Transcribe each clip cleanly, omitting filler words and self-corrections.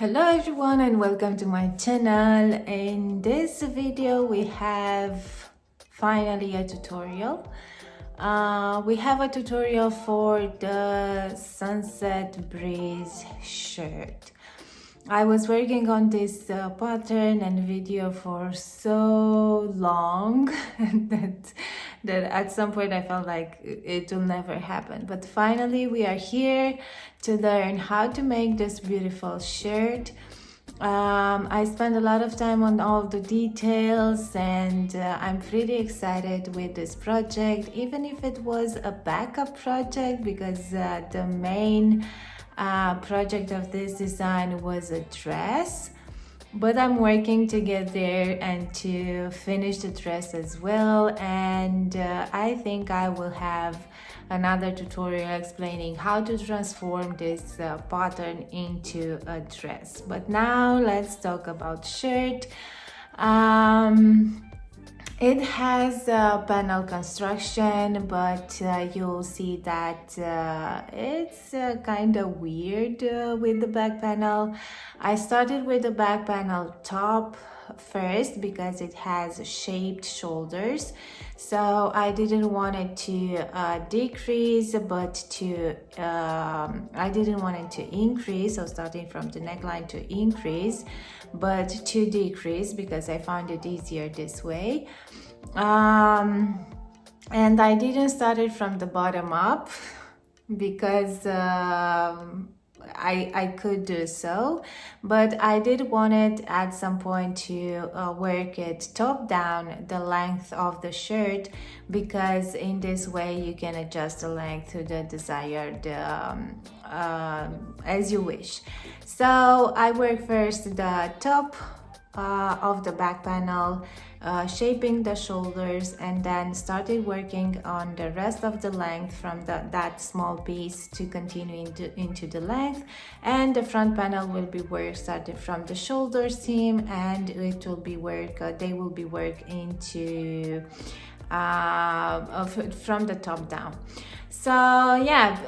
Hello everyone and welcome to my channel. In this video we have finally a tutorial. We have a tutorial for the Sunset Breeze shirt. I was working on this pattern and video for so long that at some point I felt like it will never happen. But finally we are here to learn how to make this beautiful shirt. I spent a lot of time on all the details and I'm pretty excited with this project, even if it was a backup project, because the main project of this design was a dress, but I'm working to get there and to finish the dress as well. And I think I will have another tutorial explaining how to transform this pattern into a dress. But now let's talk about shirt. It has a panel construction, but you'll see that it's kind of weird with the back panel. I started with the back panel top first because it has shaped shoulders, so I didn't want it to decrease, but to I didn't want it to increase, so starting from the neckline to increase, but to decrease because I found it easier this way. And I didn't start it from the bottom up because I could do so, but I did want it at some point to work it top down, the length of the shirt, because in this way you can adjust the length to the desired as you wish. So I work first the top of the back panel, shaping the shoulders, and then started working on the rest of the length from that small piece to continue into the length. And the front panel will be work started from the shoulder seam, and it will be work they will be worked into from the top down. So yeah,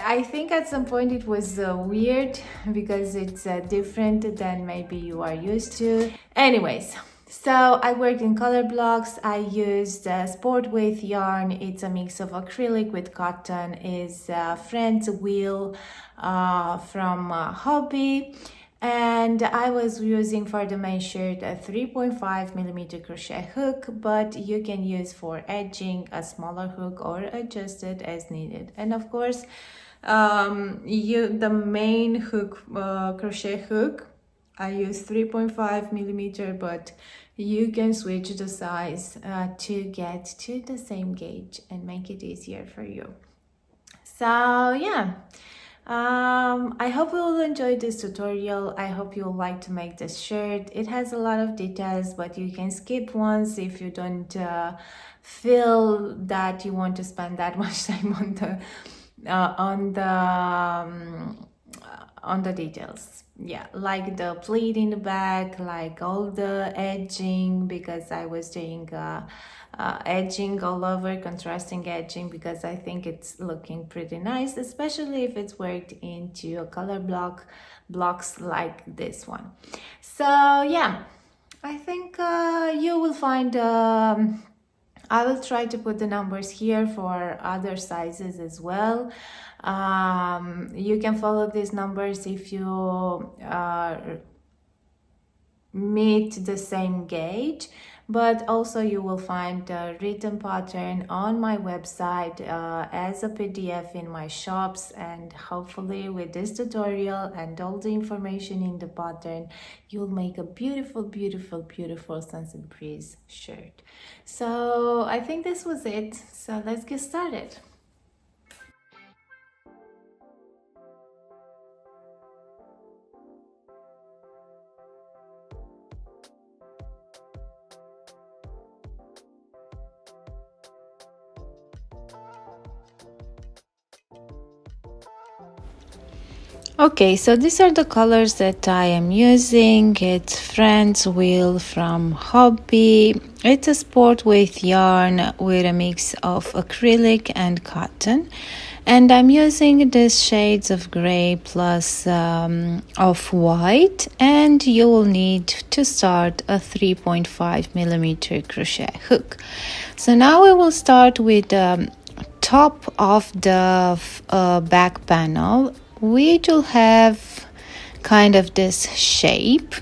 I think at some point it was weird because it's different than maybe you are used to. Anyways, so I worked in color blocks. I used sport weight yarn. It's a mix of acrylic with cotton. Is Friends Wheel from Hobby. And I was using for the main shirt a 3.5mm crochet hook, but you can use for edging a smaller hook or adjust it as needed. And of course, the main hook, crochet hook, I use 3.5mm, but you can switch the size to get to the same gauge and make it easier for you. So yeah. I hope you will enjoy this tutorial. I hope you'll like to make this shirt. It has a lot of details, but you can skip ones if you don't feel that you want to spend that much time on the details. Yeah, like the pleat in the back, like all the edging, because I was doing edging all over, contrasting edging, because I think it's looking pretty nice, especially if it's worked into a color blocks like this one. So yeah, I think you will find I will try to put the numbers here for other sizes as well. You can follow these numbers if you meet the same gauge, but also you will find the written pattern on my website as a PDF in my shops. And hopefully with this tutorial and all the information in the pattern, you'll make a beautiful, beautiful, beautiful Sunset Breeze shirt. So I think this was it. So let's get started. Okay, so these are the colors that I am using. It's Friends Wheel from Hobby. It's a sport with yarn with a mix of acrylic and cotton. And I'm using these shades of gray plus of white. And you will need to start a 3.5 millimeter crochet hook. So now we will start with top of the back panel, which will have kind of this shape.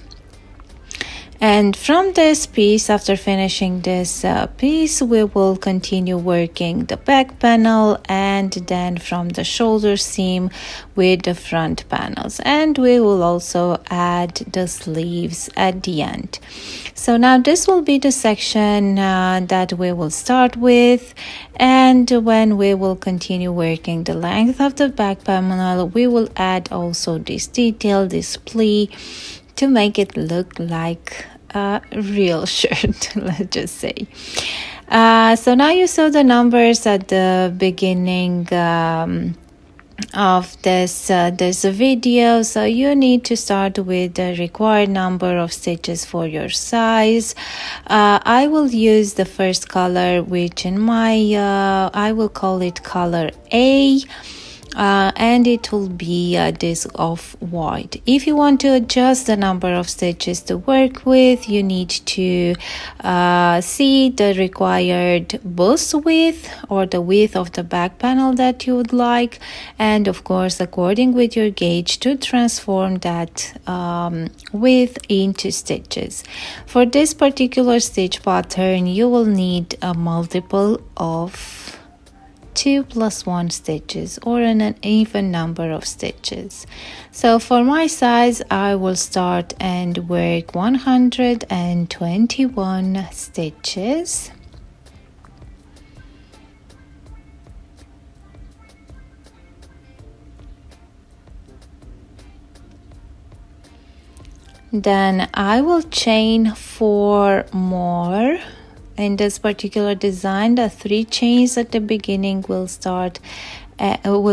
And from this piece, after finishing this piece, we will continue working the back panel and then from the shoulder seam with the front panels. And we will also add the sleeves at the end. So now this will be the section that we will start with. And when we will continue working the length of the back panel, we will add also this detail, this pleat, to make it look like a real shirt, let's just say. So now you saw the numbers at the beginning of this video, so you need to start with the required number of stitches for your size. I will use the first color, which in my I will call it color A. And it will be this off-white. If you want to adjust the number of stitches to work with, you need to see the required bust width or the width of the back panel that you would like, and of course according with your gauge to transform that width into stitches. For this particular stitch pattern, you will need a multiple of 2 + 1 stitches or an even number of stitches. So for my size, I will start and work 121 stitches. Then I will chain 4 more. In this particular design, the 3 chains at the beginning will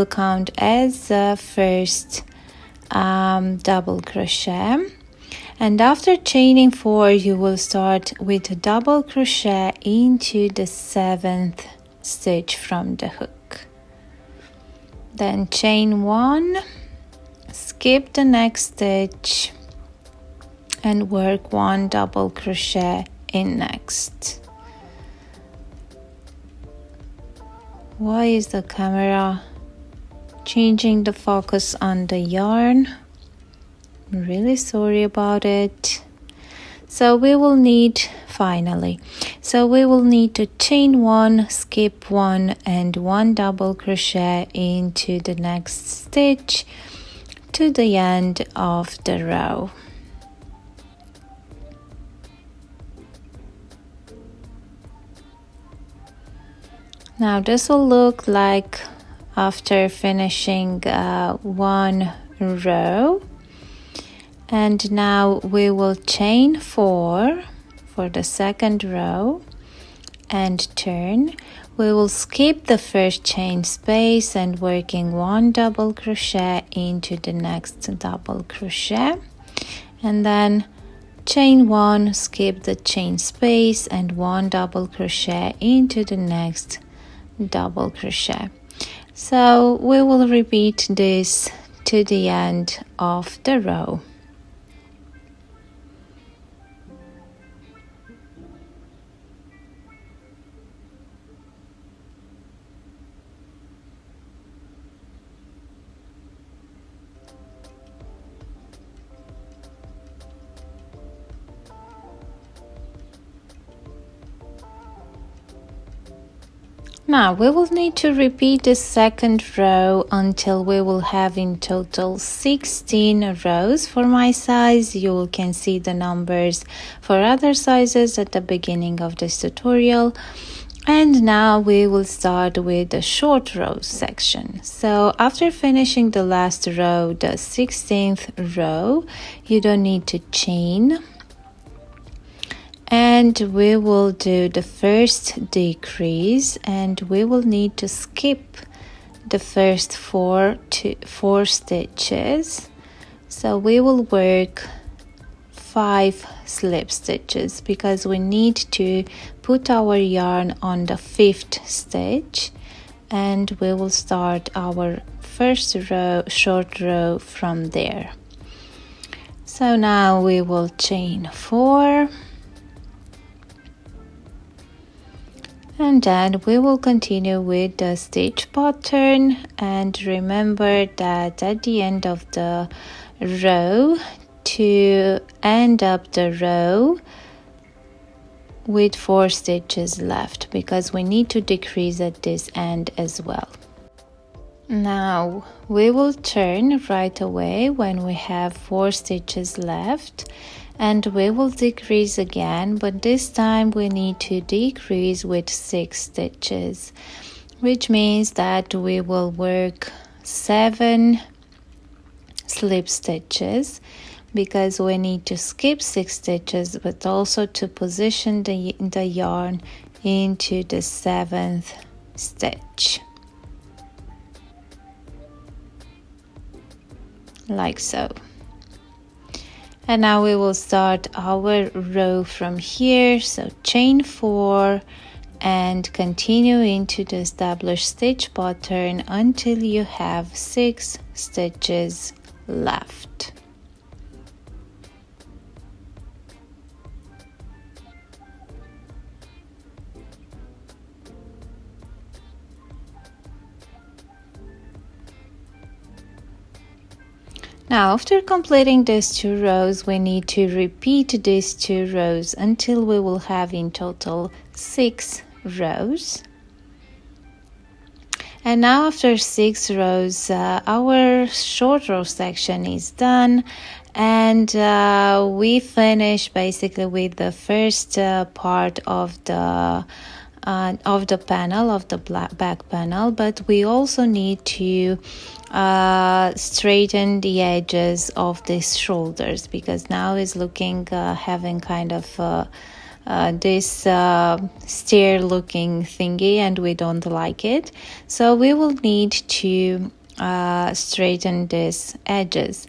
count as first double crochet, and after chaining 4, you will start with a double crochet into the 7th stitch from the hook. Then chain 1, skip the next stitch, and work 1 double crochet in next. Why is the camera changing the focus on the yarn? I'm really sorry about it. So we will need, finally, we will need to chain 1, skip 1, and 1 double crochet into the next stitch to the end of the row. Now this will look like after finishing 1 row, and now we will chain 4 for the second row and turn. We will skip the first chain space and working 1 double crochet into the next double crochet, and then chain 1, skip the chain space and 1 double crochet into the next double crochet. So we will repeat this to the end of the row. Now we will need to repeat the second row until we will have in total 16 rows. For my size, you can see the numbers for other sizes at the beginning of this tutorial. And now we will start with the short rows section. So after finishing the last row, the 16th row, you don't need to chain. And we will do the first decrease, and we will need to skip the first four stitches. So we will work 5 slip stitches because we need to put our yarn on the 5th stitch, and we will start our first row, short row from there. So now we will chain 4, and then we will continue with the stitch pattern. And remember that at the end of the row, to end up the row with 4 stitches left, because we need to decrease at this end as well. Now we will turn right away when we have 4 stitches left, and we will decrease again, but this time we need to decrease with 6 stitches, which means that we will work 7 slip stitches, because we need to skip 6 stitches, but also to position the yarn into the 7th stitch, like so. And now we will start our row from here. So chain 4 and continue into the established stitch pattern until you have 6 stitches left. Now, after completing these 2 rows, we need to repeat these 2 rows until we will have in total 6 rows. And now after 6 rows, our short row section is done, and we finish basically with the first part of the panel, of the back panel, but we also need to straighten the edges of these shoulders, because now is looking having kind of this stair looking thingy, and we don't like it. So we will need to straighten these edges.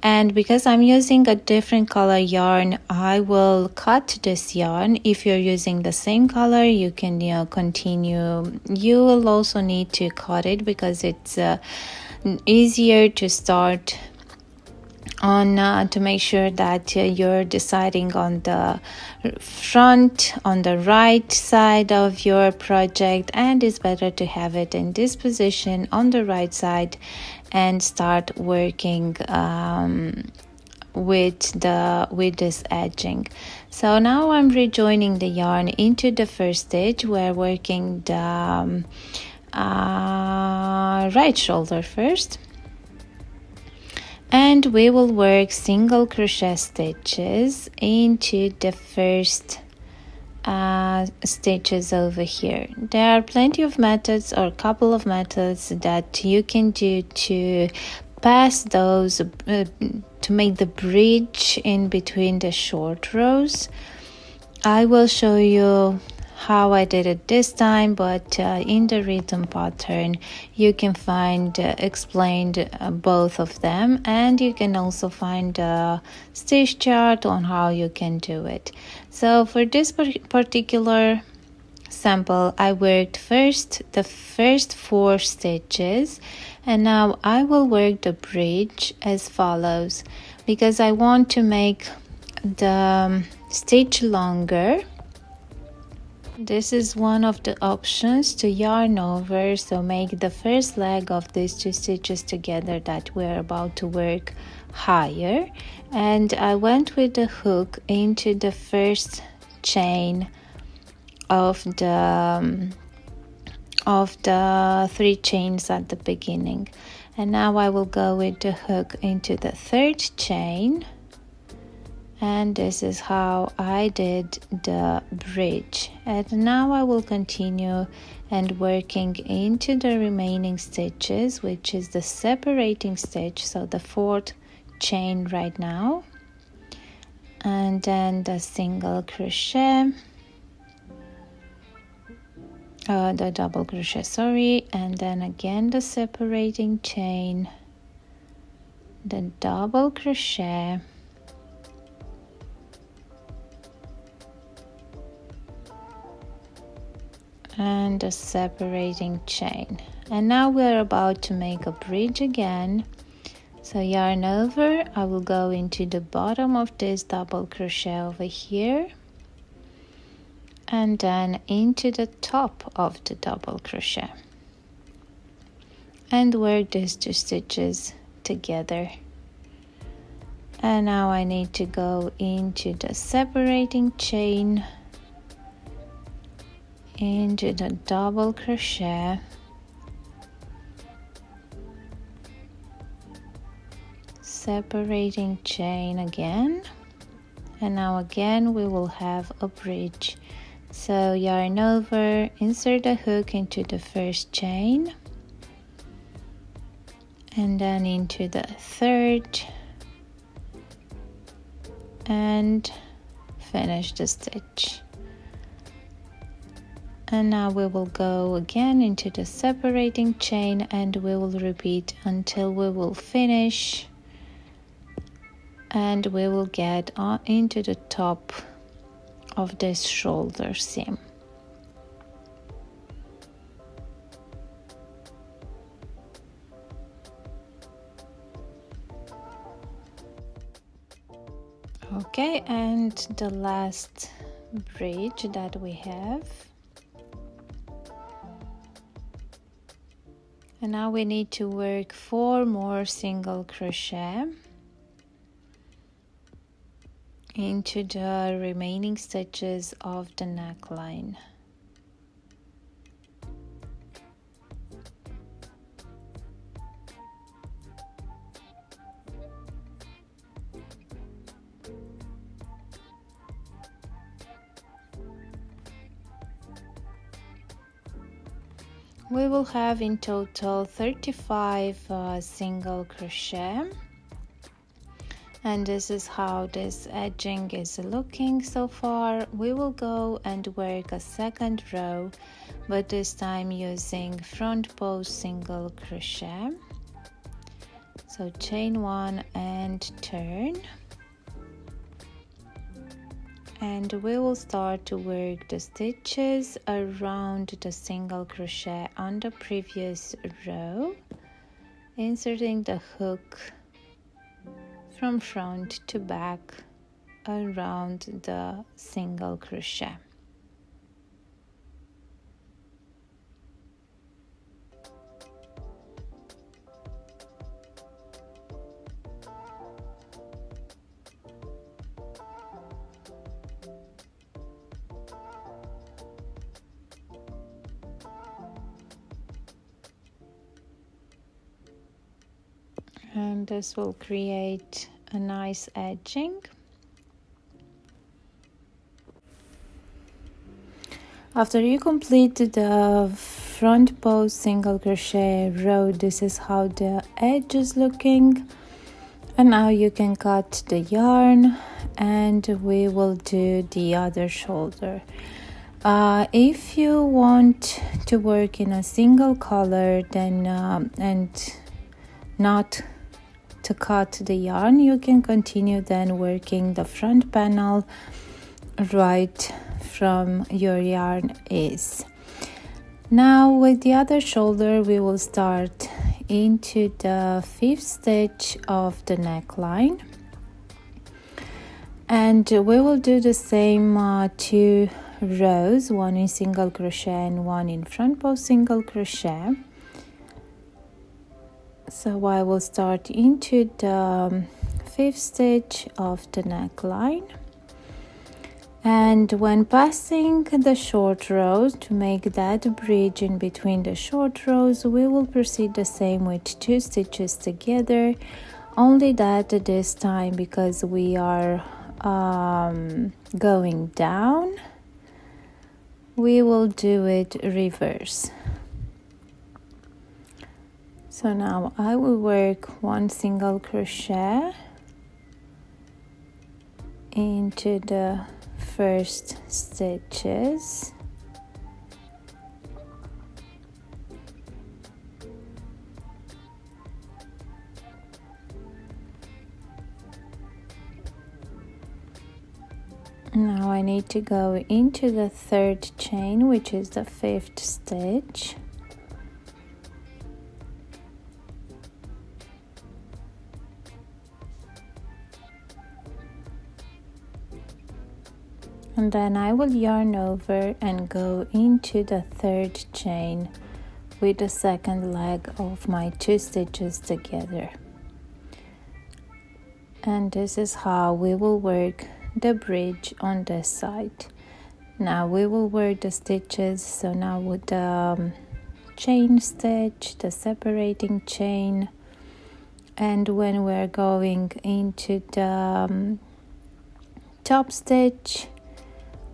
And because I'm using a different color yarn, I will cut this yarn. If you're using the same color, you can continue. You will also need to cut it because it's easier to start on, to make sure that you're deciding on the front, on the right side of your project, and it's better to have it in this position on the right side and start working with this edging. So now I'm rejoining the yarn into the first stitch. We're working the right shoulder first, and we will work single crochet stitches into the first stitches over here. There are plenty of methods, or a couple of methods that you can do to pass those to make the bridge in between the short rows. I will show you how I did it this time, but in the written pattern you can find explained both of them, and you can also find a stitch chart on how you can do it. So for this particular sample, I worked the first 4 stitches, and now I will work the bridge as follows, because I want to make the stitch longer. This is one of the options to yarn over, so make the first leg of these 2 stitches together that we're about to work higher. And I went with the hook into the first chain of the 3 chains at the beginning, and now I will go with the hook into the 3rd chain, and this is how I did the bridge. And now I will continue and working into the remaining stitches, which is the separating stitch, so the 4th chain right now, and then the single crochet, the double crochet, sorry, and then again the separating chain, the double crochet, and the separating chain. And now we're about to make a bridge again. So yarn over, I will go into the bottom of this double crochet over here, and then into the top of the double crochet, and work these 2 stitches together. And now I need to go into the separating chain, into the double crochet, separating chain again, and now again we will have a bridge. So yarn over, insert the hook into the first chain, and then into the third, and finish the stitch. And now we will go again into the separating chain, and we will repeat until we will finish, and we will get on into the top of this shoulder seam. Okay, and the last bridge that we have. And now we need to work 4 more single crochet into the remaining stitches of the neckline. We will have in total 35 single crochet. And this is how this edging is looking so far. We will go and work a second row, but this time using front post single crochet. So chain 1 and turn. And we will start to work the stitches around the single crochet on the previous row, inserting the hook from front to back around the single crochet. And this will create a nice edging. After you complete the front post single crochet row, this is how the edge is looking. And now you can cut the yarn, and we will do the other shoulder. If you want to work in a single color, then and not to cut the yarn, you can continue then working the front panel right from your yarn is. Now with the other shoulder, we will start into the 5th stitch of the neckline, and we will do the same 2 rows, 1 in single crochet and 1 in front post single crochet. So I will start into the 5th stitch of the neckline, and when passing the short rows, to make that bridge in between the short rows, we will proceed the same with 2 stitches together, only that this time, because we are going down, we will do it reverse. So now I will work 1 single crochet into the first stitches, Now I need to go into the third chain, which is the fifth stitch. And then I will yarn over and go into the third chain with the second leg of my 2 stitches together. And this is how we will work the bridge on this side. Now we will work the stitches, so now with the chain stitch, the separating chain, and when we're going into the top stitch,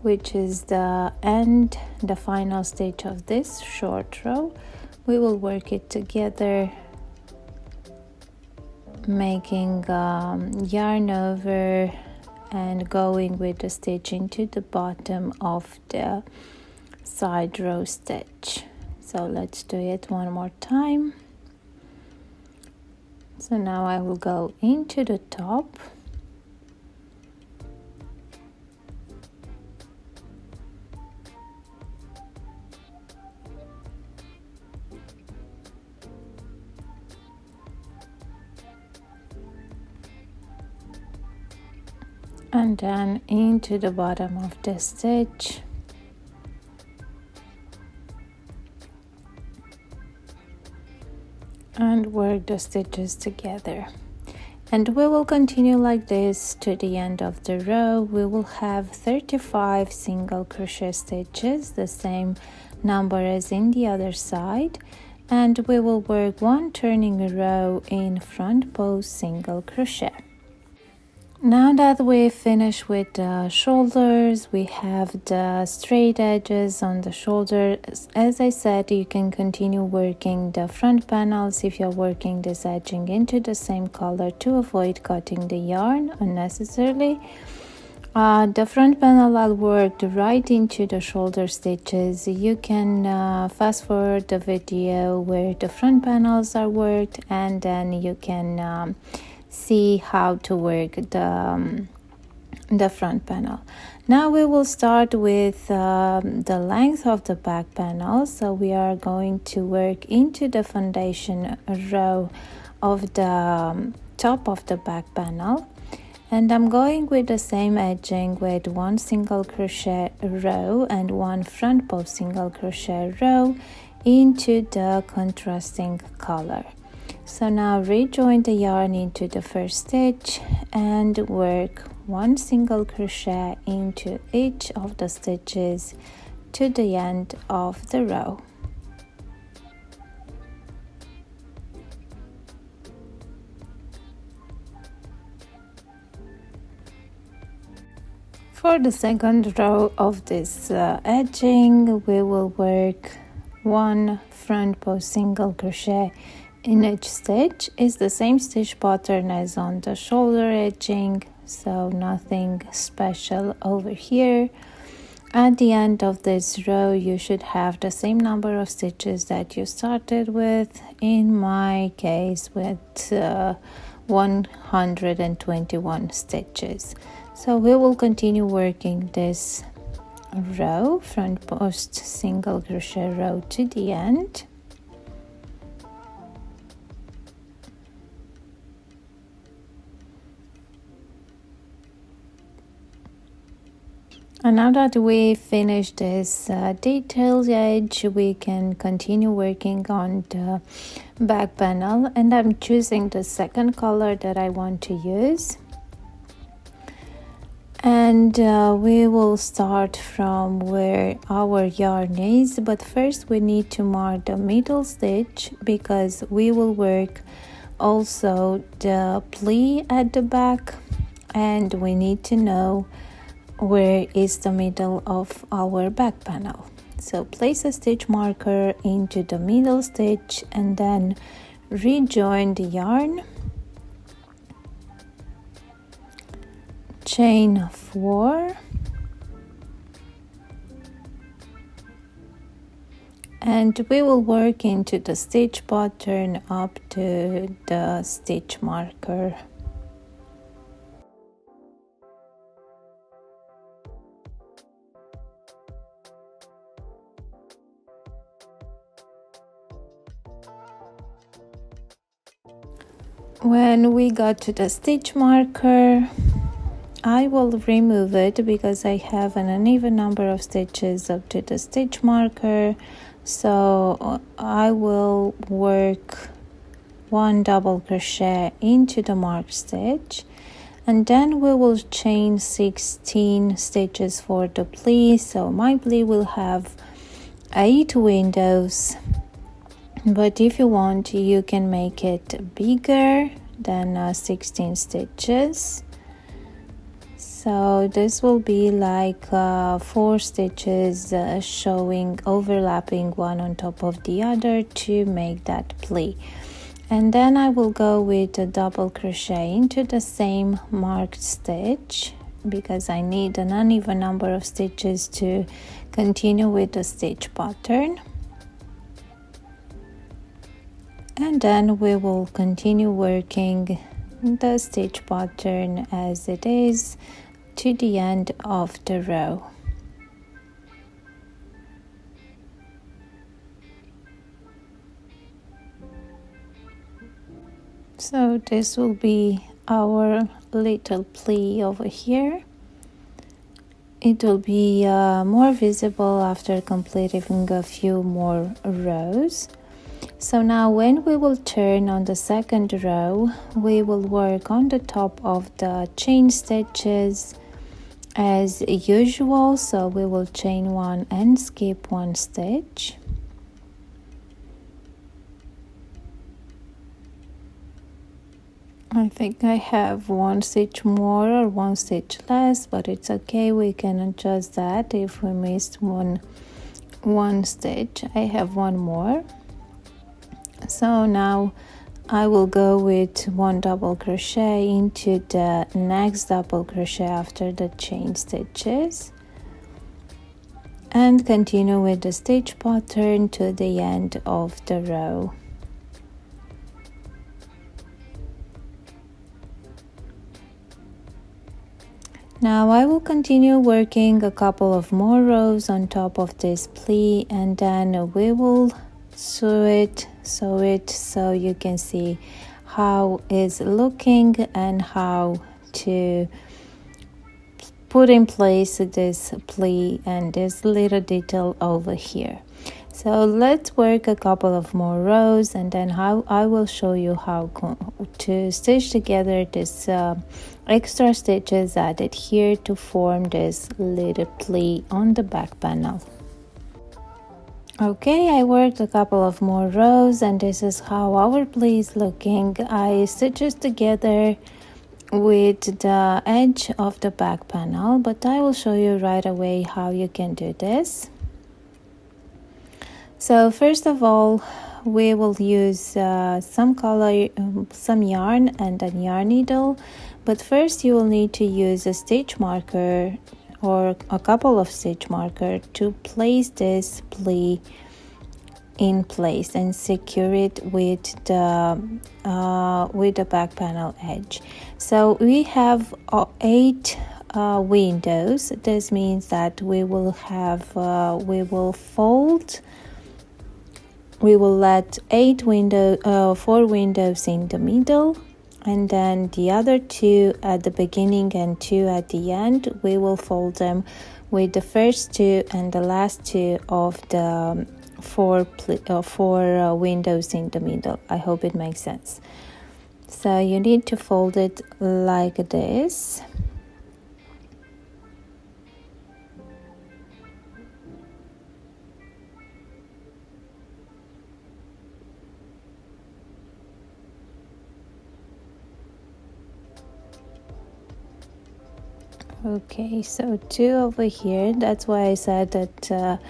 which is the end, the final stitch of this short row, we will work it together, making yarn over and going with the stitch into the bottom of the side row stitch. So let's do it one more time. So now I will go into the top, and then into the bottom of the stitch, and work the stitches together. And we will continue like this to the end of the row. We will have 35 single crochet stitches, the same number as in the other side, and we will work 1 turning row in front post single crochet. Now that we finished with the shoulders, we have the straight edges on the shoulder. As I said, you can continue working the front panels if you're working this edging into the same color to avoid cutting the yarn unnecessarily. The front panel I'll work right into the shoulder stitches. You can fast forward the video where the front panels are worked, and then you can see how to work the front panel. Now we will start with the length of the back panel. So we are going to work into the foundation row of the top of the back panel, and I'm going with the same edging with 1 single crochet row and 1 front post single crochet row into the contrasting color. So now rejoin the yarn into the first stitch and work 1 single crochet into each of the stitches to the end of the row. For the second row of this edging, we will work 1 front post single crochet in each stitch. Is the same stitch pattern as on the shoulder edging, so nothing special over here. At the end of this row, you should have the same number of stitches that you started with. In my case, with 121 stitches. So we will continue working this row, front post single crochet row, to the end. And now that we finished this detailed edge, we can continue working on the back panel, and I'm choosing the second color that I want to use. And we will start from where our yarn is, but first we need to mark the middle stitch because we will work also the pleat at the back, and we need to know where is the middle of our back panel. So place a stitch marker into the middle stitch and then rejoin the yarn, chain 4, and we will work into the stitch pattern up to the stitch marker. When we got to the stitch marker, I will remove it because I have an uneven number of stitches up to the stitch marker. So I will work one double crochet into the marked stitch, and then we will chain 16 stitches for the pleat. So my pleat will have 8 windows, but if you want, you can make it bigger than 16 stitches. So this will be like 4 stitches showing, overlapping one on top of the other to make that pleat. And then I will go with a double crochet into the same marked stitch because I need an uneven number of stitches to continue with the stitch pattern. And then we will continue working the stitch pattern as it is to the end of the row. So this will be our little pleat over here. It will be more visible after completing a few more rows. So now when we will turn on the second row, we will work on the top of the chain stitches as usual. So we will chain one and skip one stitch. I think I have one stitch more or one stitch less, but it's okay, we can adjust that if we missed one stitch. I have one more. So now I will go with one double crochet into the next double crochet after the chain stitches and continue with the stitch pattern to the end of the row. Now I will continue working a couple of more rows on top of this pleat, and then we will sew it so you can see how it's looking and how to put in place this pleat and this little detail over here. So let's work a couple of more rows, and then how I will show you how to stitch together this extra stitches added here to form this little pleat on the back panel. Okay, I worked a couple of more rows, and this is how our pleat is looking. I stitched together with the edge of the back panel, but I will show you right away how you can do this. So first of all, we will use some color, some yarn and a yarn needle, but first you will need to use a stitch marker or a couple of stitch marker to place this pleat in place and secure it with the back panel edge. So we have 8 windows. This means that we will have we will let 4 windows in the middle, and then the other 2 at the beginning and 2 at the end. We will fold them with the first 2 and the last 2 of the 4 windows in the middle. I hope it makes sense. So you need to fold it like this. Okay, so 2 over here. That's why I said that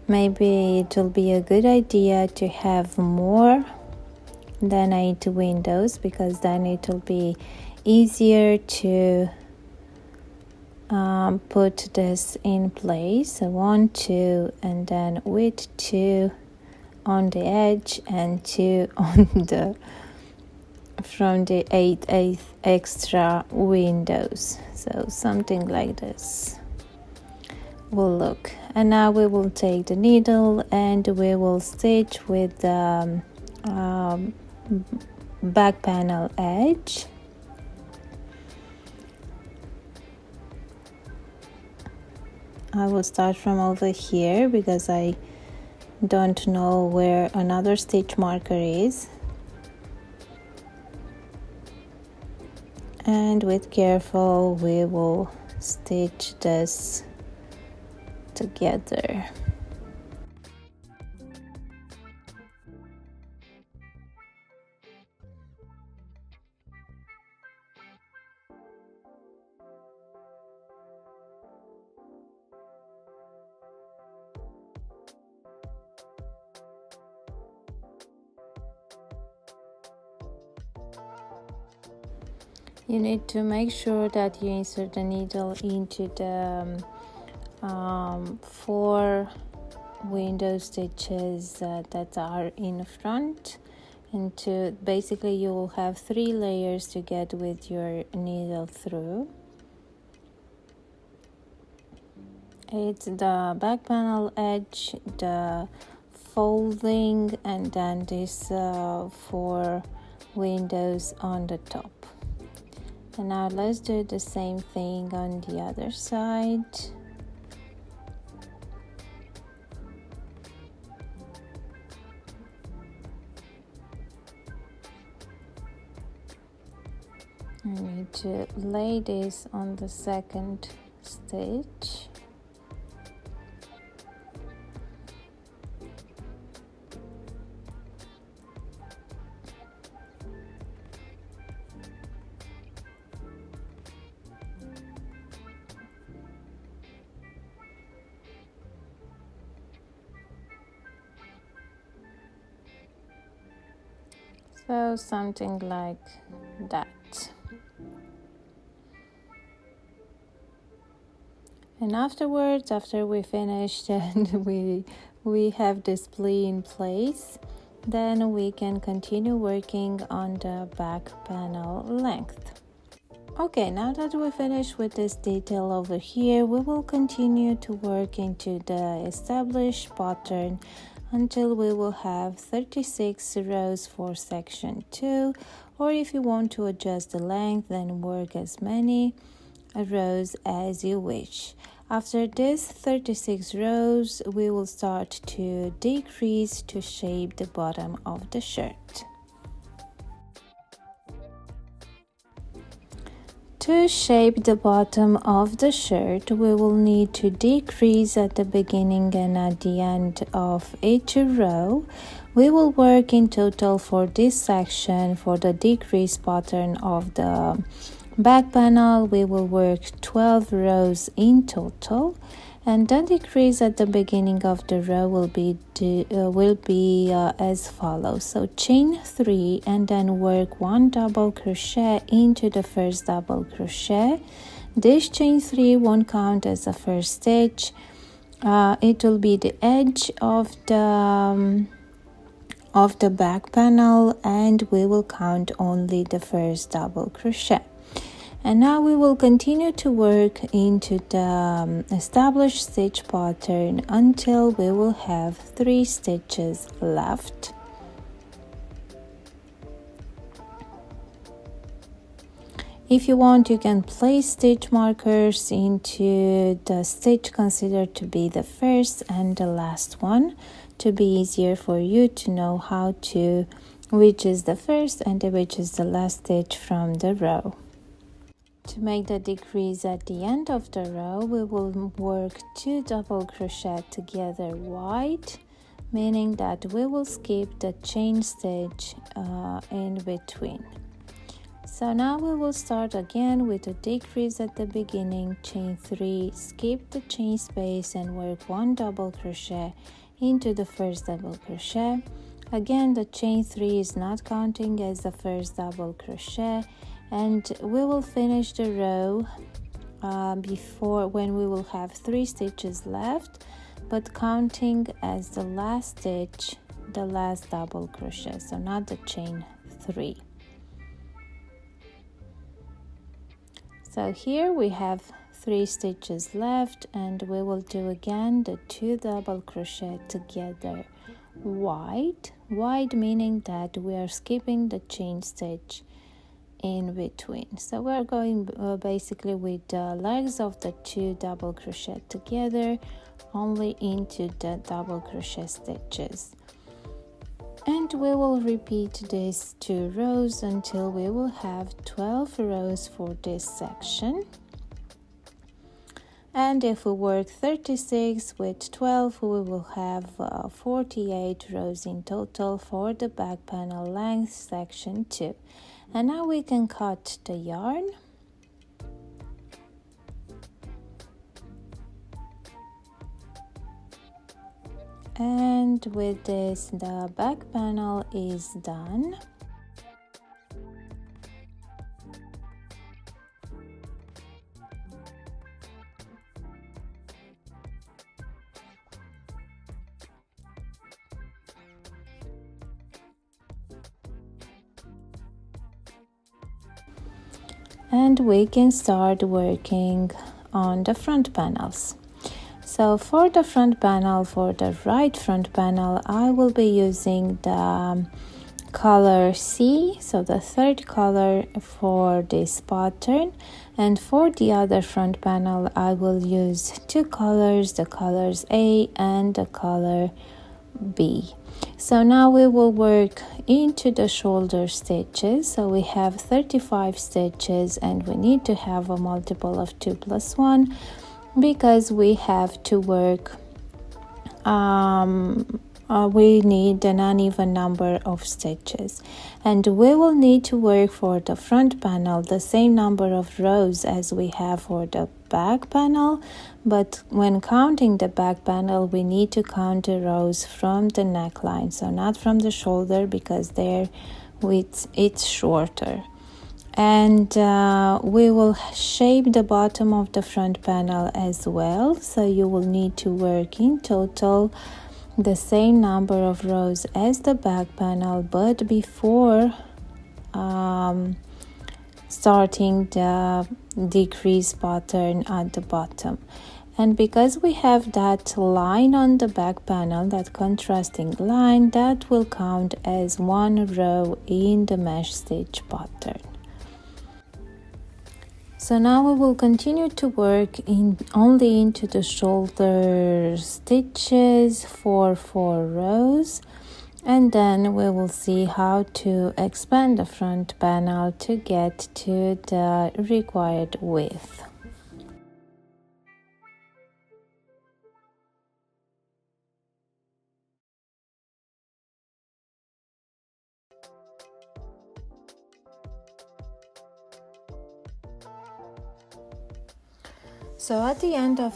maybe it will be a good idea to have more than 8 windows, because then it will be easier to put this in place. So 1, 2, and then with 2 on the edge and 2 on the from the 8 extra windows. So something like this will look. And now we will take the needle and we will stitch with the back panel edge. I will start from over here because I don't know where another stitch marker is, and with careful we will stitch this together. You need to make sure that you insert the needle into the 4 window stitches that are in front, and to basically you will have 3 layers to get with your needle through. It's the back panel edge, the folding, and then these 4 windows on the top. And now let's do the same thing on the other side. I need to lay this on the second stitch. So something like that. And afterwards, after we finished and we have this pleat in place, then we can continue working on the back panel length. Okay, now that we finished with this detail over here, we will continue to work into the established pattern until we will have 36 rows for section 2, or if you want to adjust the length, then work as many rows as you wish. After this 36 rows, we will start to decrease to shape the bottom of the shirt. To shape the bottom of the shirt, we will need to decrease at the beginning and at the end of each row. We will work in total for this section, for the decrease pattern of the back panel, we will work 12 rows in total, and the decrease at the beginning of the row will be as follows. So chain 3 and then work 1 double crochet into the first double crochet. This chain 3 won't count as a first stitch. It will be the edge of the back panel, and we will count only the first double crochet. And now we will continue to work into the established stitch pattern until we will have 3 stitches left. If you want, you can place stitch markers into the stitch considered to be the first and the last one, to be easier for you to know which is the first and which is the last stitch from the row. To make the decrease at the end of the row, we will work 2 double crochet together wide, meaning that we will skip the chain stitch in between. So now we will start again with a decrease at the beginning, chain 3, skip the chain space and work 1 double crochet into the first double crochet. Again, the chain 3 is not counting as the first double crochet, and we will finish the row when we will have 3 stitches left, but counting as the last stitch the last double crochet, so not the chain 3. So here we have 3 stitches left, and we will do again the 2 double crochet together wide meaning that we are skipping the chain stitch in between. So we're going basically with the legs of the 2 double crochet together only into the double crochet stitches, and we will repeat these 2 rows until we will have 12 rows for this section. And if we work 36 with 12, we will have 48 rows in total for the back panel length section 2. And now we can cut the yarn. And with this, the back panel is done. And we can start working on the front panels. So for the front panel, for the right front panel, I will be using the color C, so the 3rd color for this pattern, and for the other front panel I will use 2 colors, the colors A and the color B. So now we will work into the shoulder stitches. So we have 35 stitches and we need to have a multiple of 2 plus 1 because we have to work we need an uneven number of stitches, and we will need to work for the front panel the same number of rows as we have for the back panel, but when counting the back panel we need to count the rows from the neckline, so not from the shoulder because there it's shorter. And we will shape the bottom of the front panel as well, so you will need to work in total the same number of rows as the back panel, but before starting the decrease pattern at the bottom. And because we have that line on the back panel, that contrasting line, that will count as 1 row in the mesh stitch pattern. So now we will continue to work only into the shoulder stitches for 4 rows, and then we will see how to expand the front panel to get to the required width. So at the end of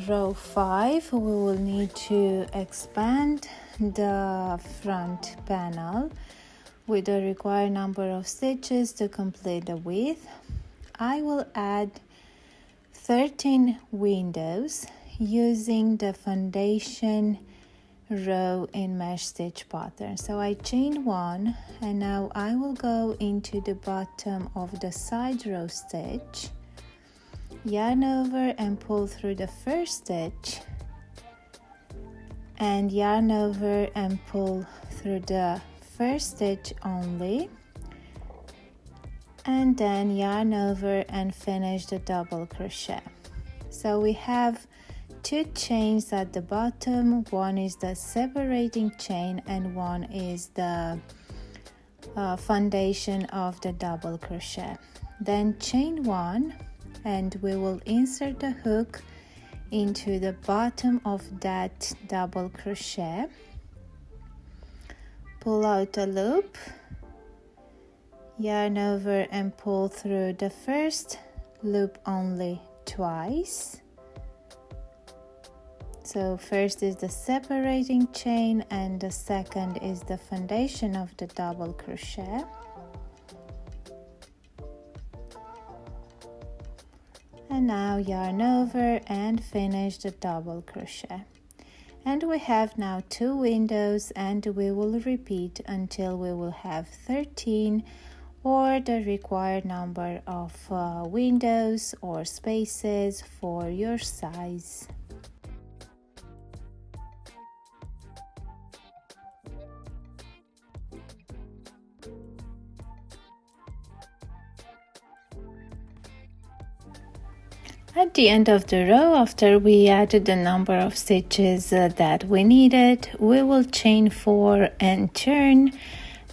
row 5, we will need to expand the front panel with the required number of stitches to complete the width. I will add 13 windows using the foundation row in mesh stitch pattern. So I chain 1, and now I will go into the bottom of the side row stitch, yarn over and pull through the first stitch, and yarn over and pull through the first stitch only, and then yarn over and finish the double crochet. So we have 2 chains at the bottom. One is the separating chain and one is the foundation of the double crochet. Then chain 1, and we will insert the hook into the bottom of that double crochet, pull out a loop, yarn over and pull through the first loop only twice. So first is the separating chain and the second is the foundation of the double crochet. And now yarn over and finish the double crochet. And we have now 2 windows, and we will repeat until we will have 13 or the required number of windows or spaces for your size. At the end of the row, after we added the number of stitches that we needed, we will chain 4 and turn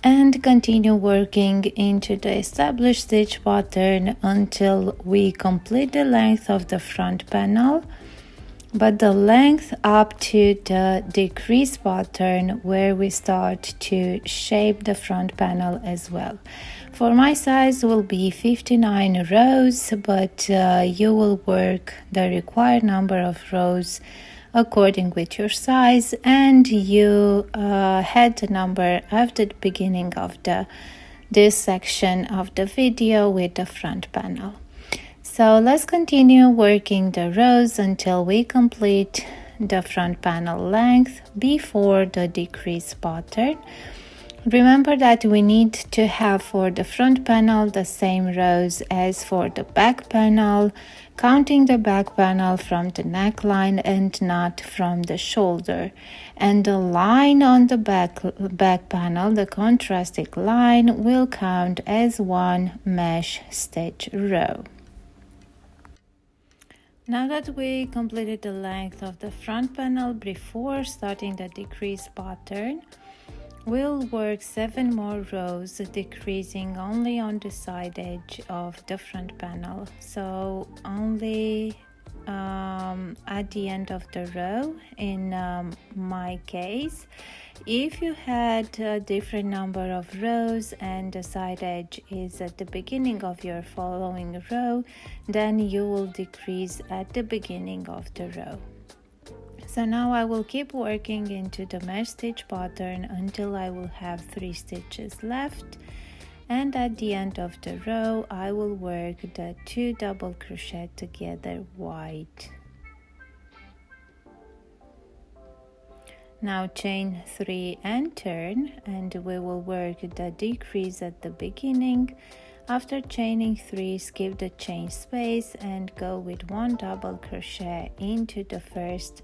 and continue working into the established stitch pattern until we complete the length of the front panel, but the length up to the decrease pattern where we start to shape the front panel as well. For my size will be 59 rows, but you will work the required number of rows according with your size, and you had the number at the beginning of this section of the video with the front panel. So let's continue working the rows until we complete the front panel length before the decrease pattern. Remember that we need to have for the front panel the same rows as for the back panel, counting the back panel from the neckline and not from the shoulder. And the line on the back panel, the contrasting line, will count as one mesh stitch row. Now that we completed the length of the front panel before starting the decrease pattern, we'll work 7 more rows, decreasing only on the side edge of the front panel. So only at the end of the row in my case. If you had a different number of rows and the side edge is at the beginning of your following row, then you will decrease at the beginning of the row. So now I will keep working into the mesh stitch pattern until I will have 3 stitches left, and at the end of the row I will work the 2 double crochet together wide. Now chain 3 and turn, and we will work the decrease at the beginning. After chaining 3, skip the chain space and go with 1 double crochet into the first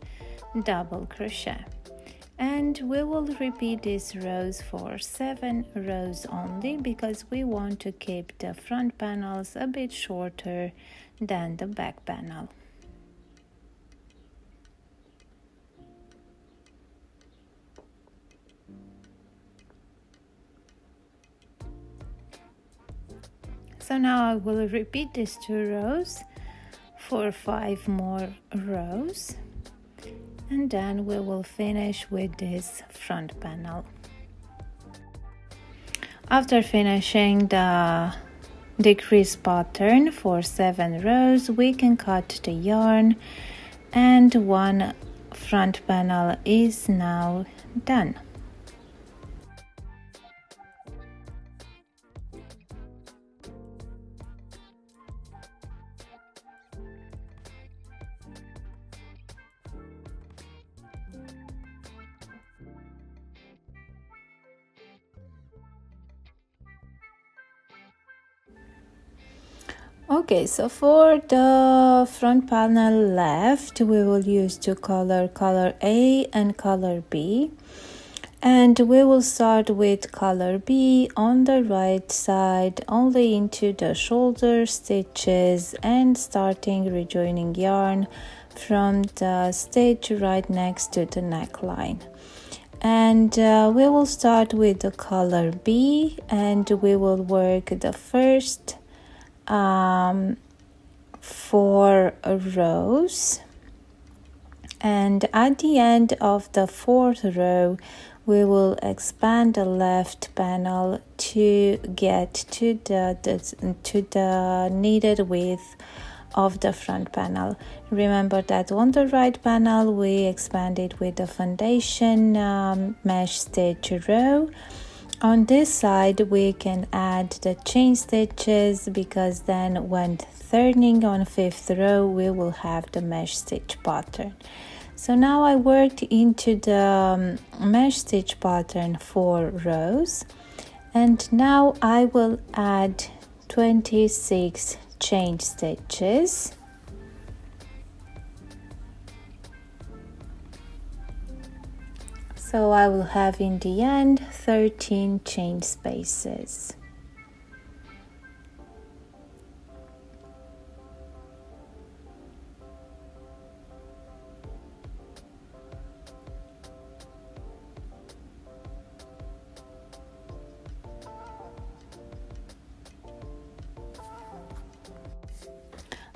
double crochet, and we will repeat these rows for 7 rows only, because we want to keep the front panels a bit shorter than the back panel. So now I will repeat these 2 rows for 5 more rows, and then we will finish with this front panel. After finishing the decrease pattern for 7 rows, we can cut the yarn, and one front panel is now done. Okay, so for the front panel left, we will use 2 color A and color B, and we will start with color B on the right side only into the shoulder stitches and starting rejoining yarn from the stitch right next to the neckline. And we will start with the color B, and we will work the first 4 rows, and at the end of the 4th row we will expand the left panel to get to the needed width of the front panel. Remember that on the right panel we expanded with the foundation mesh stitch row. On this side we can add the chain stitches, because then when turning on 5th row we will have the mesh stitch pattern. So now I worked into the mesh stitch pattern 4 rows, and now I will add 26 chain stitches. So I will have in the end 13 chain spaces.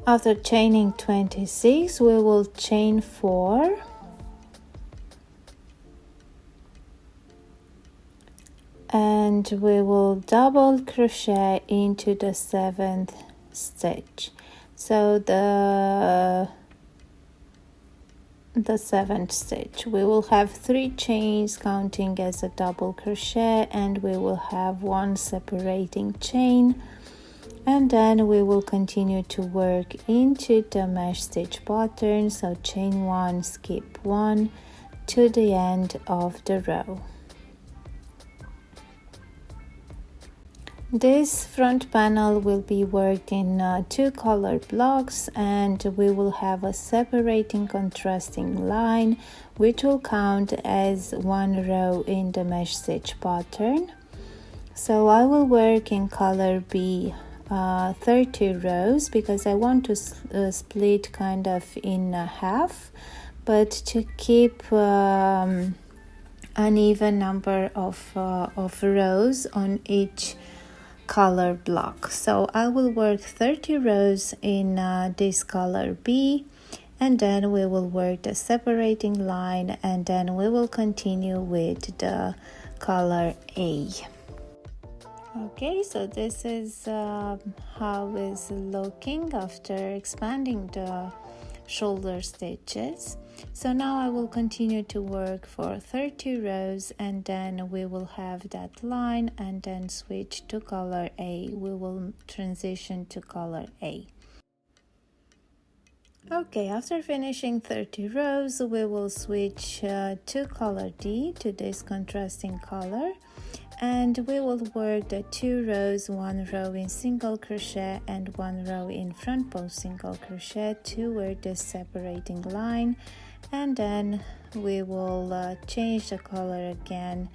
After chaining 26, we will chain 4 and we will double crochet into the 7th stitch. So the 7th stitch, we will have 3 chains counting as a double crochet, and we will have 1 separating chain, and then we will continue to work into the mesh stitch pattern. So chain 1, skip 1 to the end of the row. This front panel will be worked in 2 color blocks, and we will have a separating contrasting line which will count as 1 row in the mesh stitch pattern. So I will work in color B 30 rows because I want to split kind of in half, but to keep an even number of rows on each color block. So I will work 30 rows in this color B, and then we will work the separating line, and then we will continue with the color A. Okay, so this is how it's looking after expanding the shoulder stitches. So now I will continue to work for 30 rows, and then we will have that line and then switch to color A. We will transition to color A. Okay, after finishing 30 rows, we will switch to color D, to this contrasting color, and we will work the 2 rows, 1 row in single crochet and 1 row in front post single crochet to work this separating line, and then we will change the color again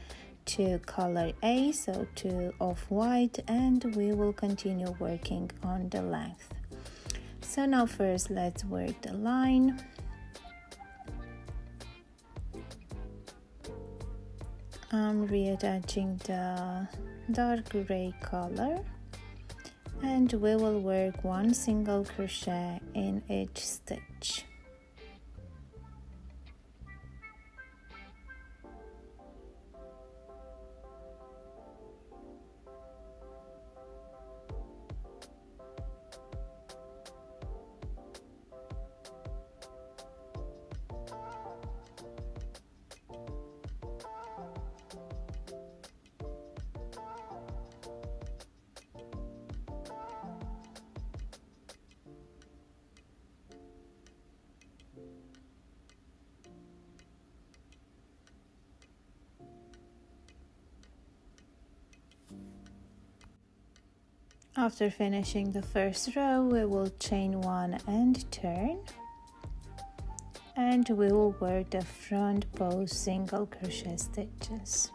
to color A, so to off-white, and we will continue working on the length. So now first let's work the line. I'm reattaching the dark gray color, and we will work 1 single crochet in each stitch. After finishing the first row, we will chain 1 and turn, and we will work the front post single crochet stitches.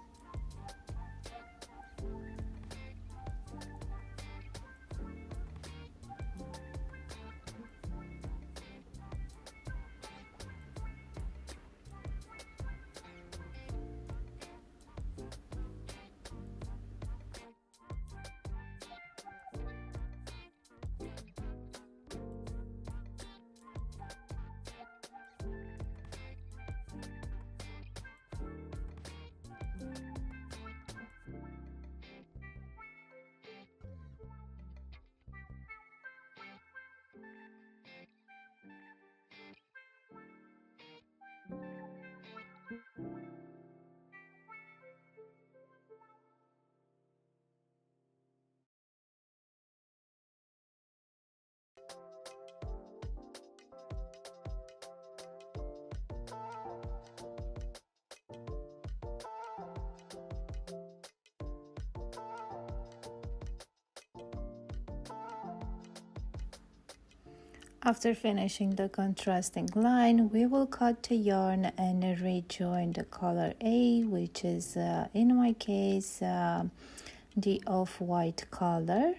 After finishing the contrasting line, we will cut the yarn and rejoin the color A, which is in my case the off-white color,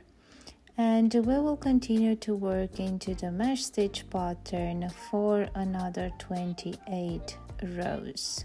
and we will continue to work into the mesh stitch pattern for another 28 rows.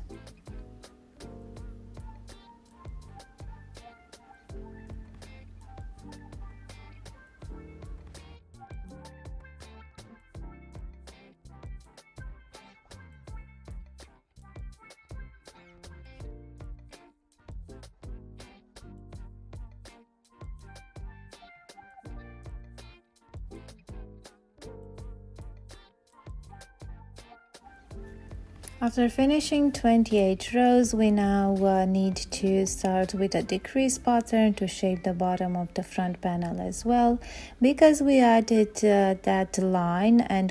After finishing 28 rows, we now need to start with a decrease pattern to shape the bottom of the front panel as well, because we added that line and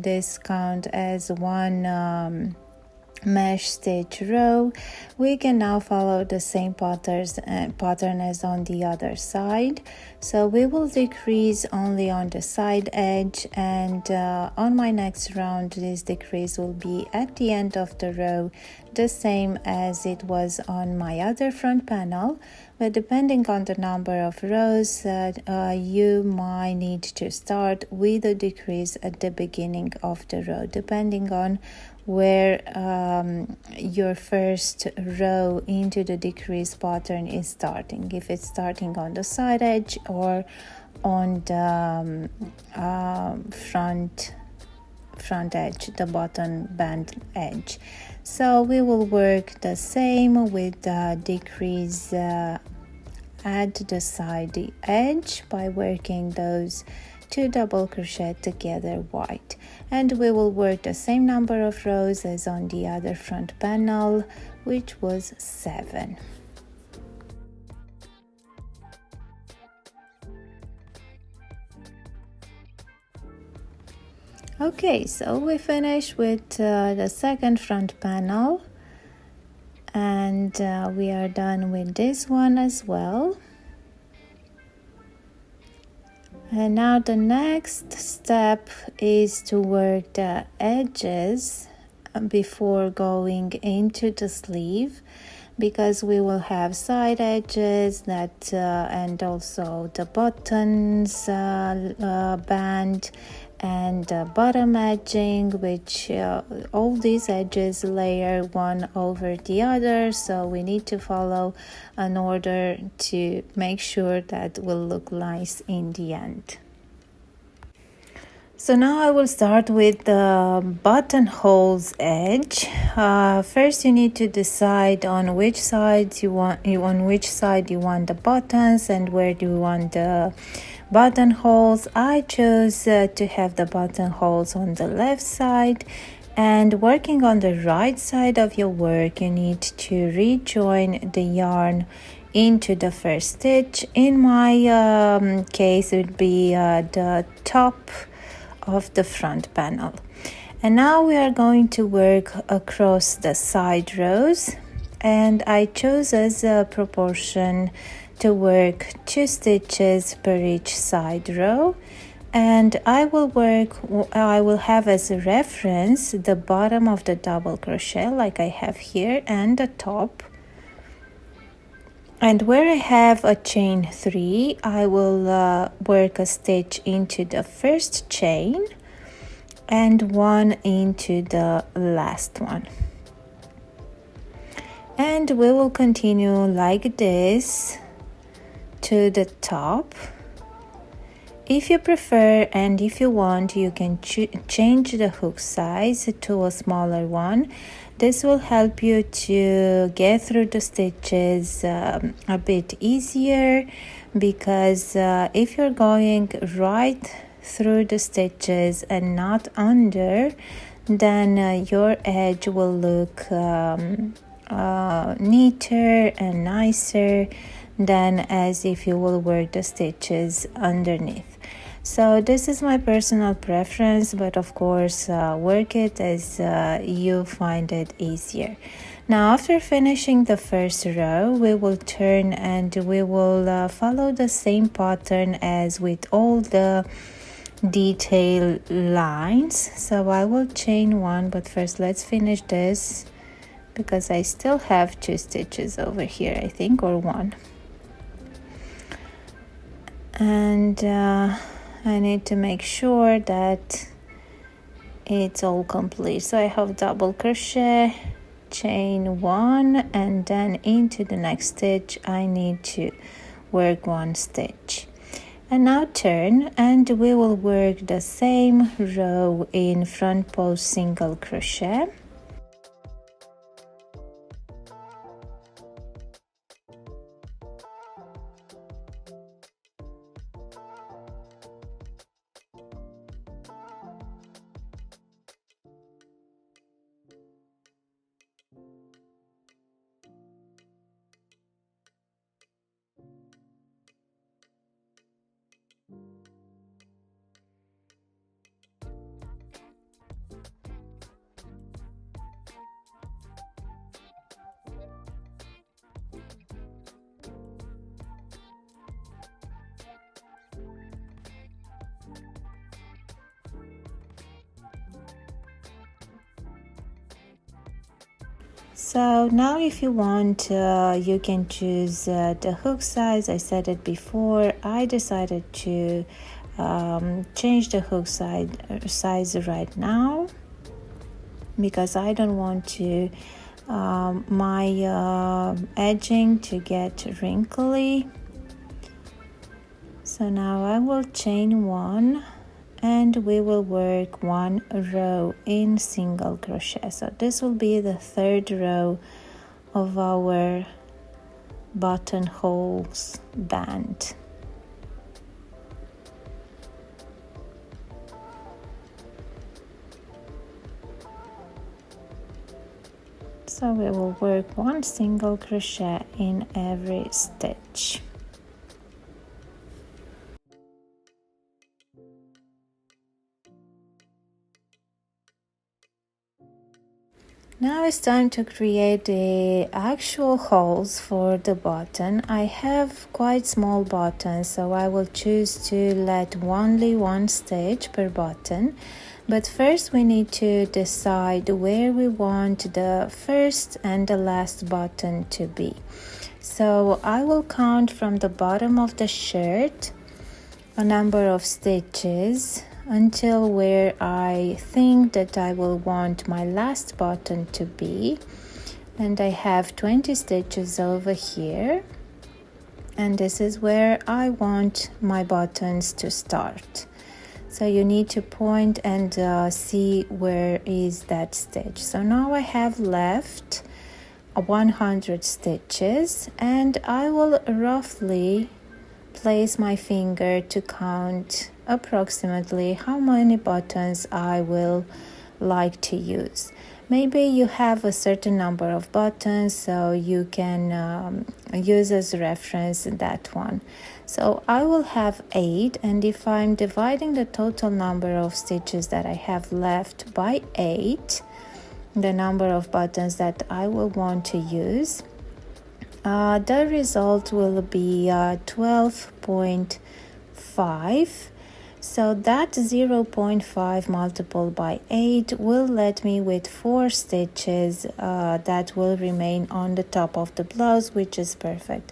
this count as one mesh stitch row. We can now follow the same pattern as on the other side. So we will decrease only on the side edge, and on my next round this decrease will be at the end of the row, the same as it was on my other front panel. But depending on the number of rows, you might need to start with a decrease at the beginning of the row, depending on where your first row into the decrease pattern is starting, if it's starting on the side edge or on the front edge, the bottom band edge. So we will work the same with the decrease at the side edge by working those 2 double crochet together white, and we will work the same number of rows as on the other front panel, which was 7. Okay, so we finished with the second front panel, and we are done with this one as well. And now the next step is to work the edges before going into the sleeve, because we will have side edges that and also the buttons band and bottom edging, which all these edges layer one over the other, so we need to follow an order to make sure that will look nice in the end. So now I will start with the buttonholes edge. First you need to decide on which side you want the buttons and where do you want the buttonholes. I chose to have the buttonholes on the left side, and working on the right side of your work, you need to rejoin the yarn into the first stitch. In my case, it would be the top of the front panel. And now we are going to work across the side rows, and I chose as a proportion to work 2 stitches per each side row, and I will have as a reference the bottom of the double crochet like I have here and the top. And where I have a chain 3, I will work a stitch into the first chain and one into the last one. And we will continue like this to the top. If you prefer and if you want, you can change the hook size to a smaller one. This will help you to get through the stitches a bit easier, because if you're going right through the stitches and not under, then your edge will look neater and nicer than as if you will work the stitches underneath. So this is my personal preference, but of course work it as you find it easier. Now after finishing the first row, we will turn and we will follow the same pattern as with all the detail lines. So I will chain 1, but first let's finish this, because I still have 2 stitches over here, I think, or 1. And I need to make sure that it's all complete. So I have double crochet, chain 1, and then into the next stitch I need to work 1 stitch. And now turn and we will work the same row in front post single crochet. So now if you want, you can choose the hook size. I said it before. I decided to change the hook size right now because I don't want to my edging to get wrinkly. So now I will chain one and we will work one row in single crochet. So this will be the third row of our buttonholes band. So we will work one single crochet in every stitch. Now it's time to create the actual holes for the button. I have quite small buttons, so I will choose to let only one stitch per button. But first we need to decide where we want the first and the last button to be. So I will count from the bottom of the shirt a number of stitches until where I think that I will want my last button to be, and I have 20 stitches over here, and this is where I want my buttons to start. So you need to point and see where is that stitch. So now I have left 100 stitches, and I will roughly place my finger to count approximately how many buttons I will like to use. Maybe you have a certain number of buttons, so you can use as reference that one. So I will have 8, and if I'm dividing the total number of stitches that I have left by 8, the number of buttons that I will want to use, the result will be 12.5. So that 0.5 multiplied by 8 will let me with 4 stitches that will remain on the top of the blouse, which is perfect.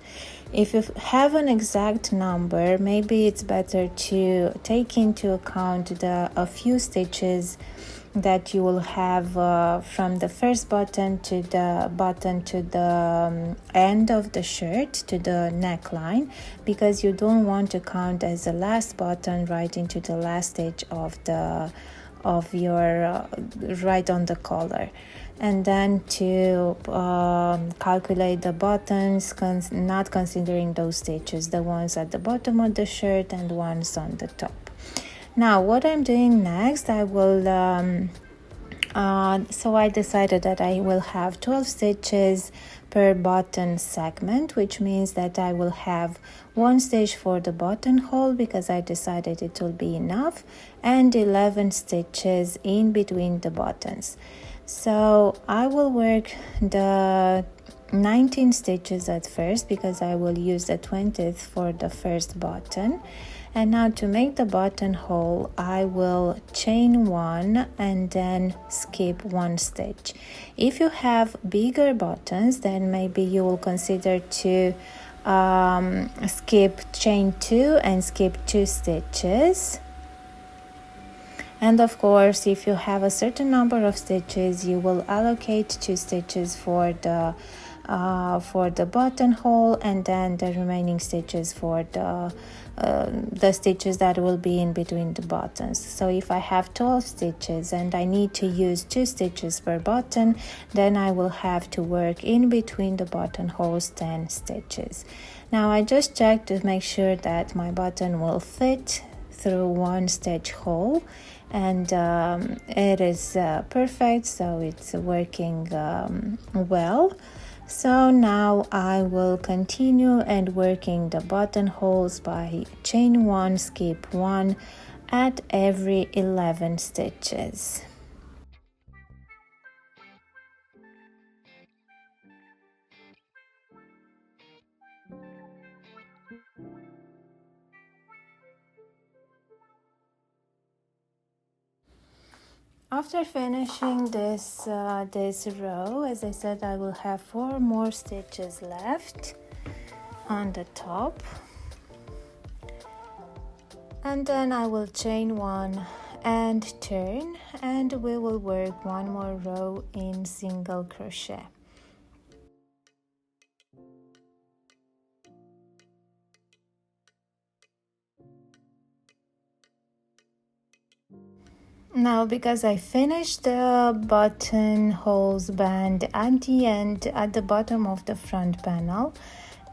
If you have an exact number, maybe it's better to take into account a few stitches that you will have from the first button to the end of the shirt, to the neckline, because you don't want to count as the last button right into the last stitch of your right on the collar. And then to calculate the buttons, not considering those stitches, the ones at the bottom of the shirt and ones on the top. Now what I'm doing next, I will so I decided that I will have 12 stitches per button segment, which means that I will have 1 stitch for the buttonhole because I decided it will be enough, and 11 stitches in between the buttons. So I will work the 19 stitches at first because I will use the 20th for the first button. And now to make the buttonhole, I will chain 1 and then skip 1 stitch. If you have bigger buttons, then maybe you will consider to skip chain 2 and skip 2 stitches. And of course, if you have a certain number of stitches, you will allocate 2 stitches for the buttonhole, and then the remaining stitches for the stitches that will be in between the buttons. So if I have 12 stitches and I need to use 2 stitches per button, then I will have to work in between the buttonholes 10 stitches. Now I just checked to make sure that my button will fit through 1 stitch hole, and it is perfect, so it's working well. So now I will continue and working the buttonholes by chain 1, skip 1 at every 11 stitches. after finishing this row, as I said, I will have 4 more stitches left on the top, and then I will chain 1 and turn, and we will work 1 more row in single crochet. Now, because I finished the buttonholes band at the end, at the bottom of the front panel,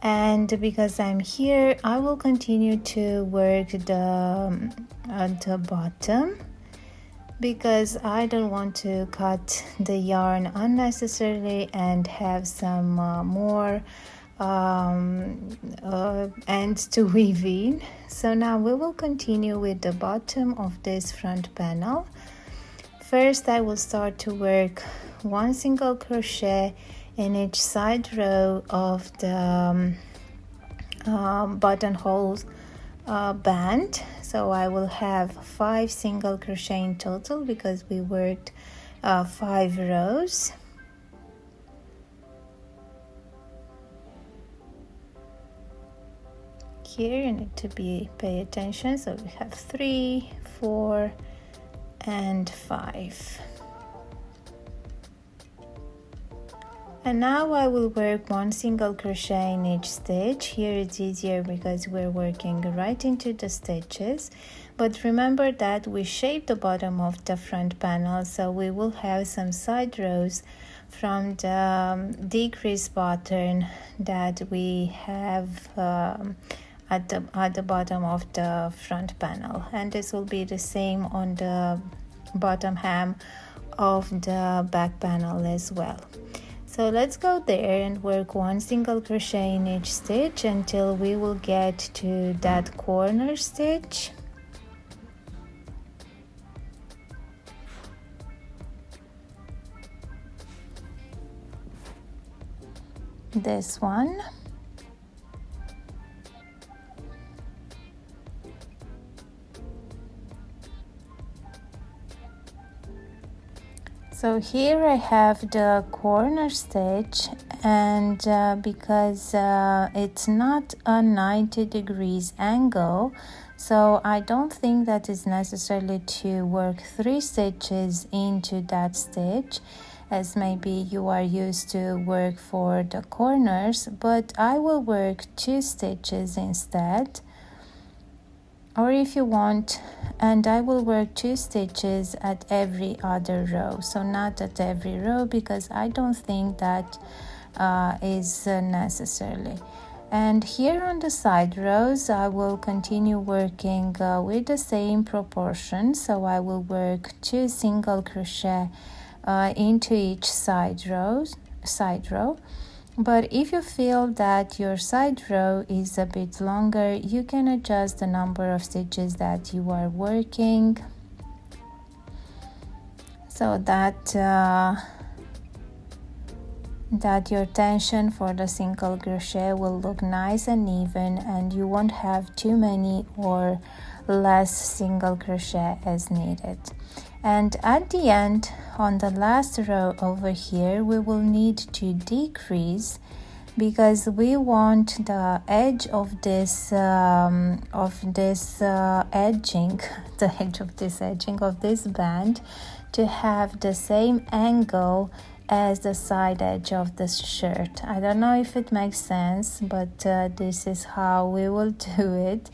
and because I'm here, I will continue to work at the bottom, because I don't want to cut the yarn unnecessarily and have some more ends to weave in. So now we will continue with the bottom of this front panel. First, I will start to work 1 single crochet in each side row of the buttonhole band. So I will have 5 single crochet in total because we worked 5 rows. Here you need to pay attention. So we have 3, 4 and 5. And now I will work 1 single crochet in each stitch. Here it's easier because we're working right into the stitches, but remember that we shaped the bottom of the front panel, so we will have some side rows from the decrease pattern that we have at the bottom of the front panel, and this will be the same on the bottom hem of the back panel as well. So let's go there and work 1 single crochet in each stitch until we will get to that corner stitch. This one. So here I have the corner stitch, and because it's not a 90 degrees angle, so I don't think that it's necessary to work 3 stitches into that stitch, as maybe you are used to work for the corners, but I will work 2 stitches instead. Or if you want, and I will work 2 stitches at every other row, so not at every row because I don't think that is necessary. And here on the side rows I will continue working with the same proportion, so I will work 2 single crochet into each side row. But if you feel that your side row is a bit longer, you can adjust the number of stitches that you are working, so that your tension for the single crochet will look nice and even, and you won't have too many or less single crochet as needed. And at the end, on the last row over here, we will need to decrease, because we want the edge of this edging, the edge of this edging of this band to have the same angle as the side edge of the shirt. I don't know if it makes sense, but this is how we will do it.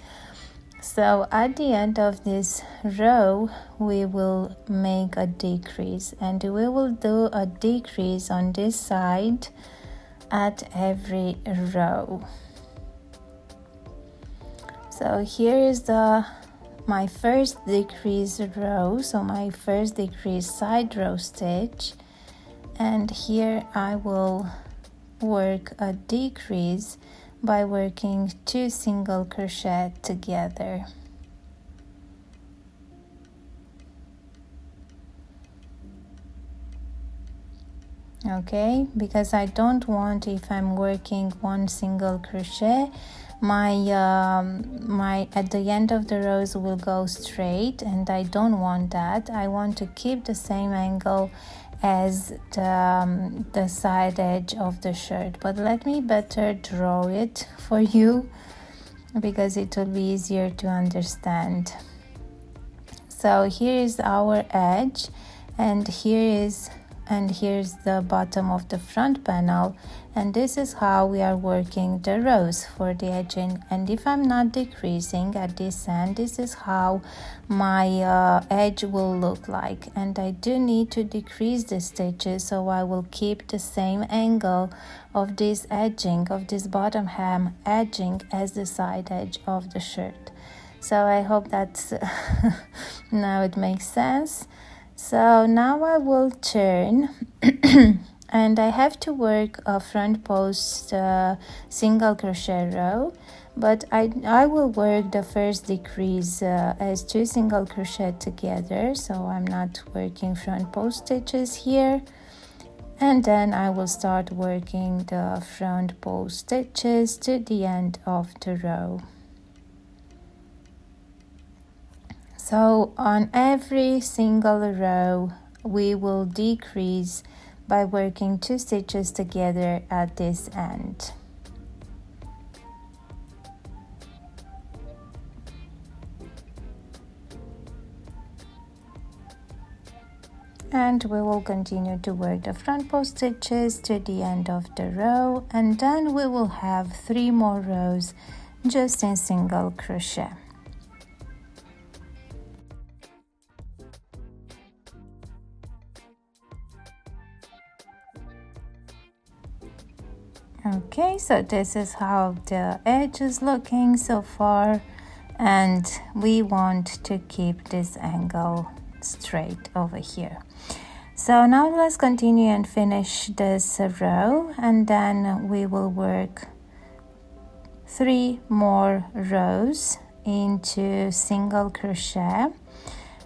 So at the end of this row, we will make a decrease, and we will do a decrease on this side at every row. So here is my first decrease row, so my first decrease side row stitch, and here I will work a decrease by working 2 single crochet together. Okay, because I don't want, if I'm working 1 single crochet, my at the end of the rows will go straight, and I don't want that. I want to keep the same angle as the side edge of the shirt, but let me better draw it for you because it will be easier to understand. So here is our edge, and here's the bottom of the front panel, and this is how we are working the rows for the edging. And if I'm not decreasing at this end, this is how my edge will look like. And I do need to decrease the stitches, so I will keep the same angle of this edging, of this bottom hem edging, as the side edge of the shirt. So I hope that's now it makes sense. So now I will turn and I have to work a front post single crochet row, but I will work the first decrease as 2 single crochet together, so I'm not working front post stitches here. And then I will start working the front post stitches to the end of the row. So on every single row we will decrease by working 2 stitches together at this end. And we will continue to work the front post stitches to the end of the row, and then we will have 3 more rows just in single crochet. Okay, so this is how the edge is looking so far, and we want to keep this angle straight over here. So now let's continue and finish this row, and then we will work 3 more rows into single crochet.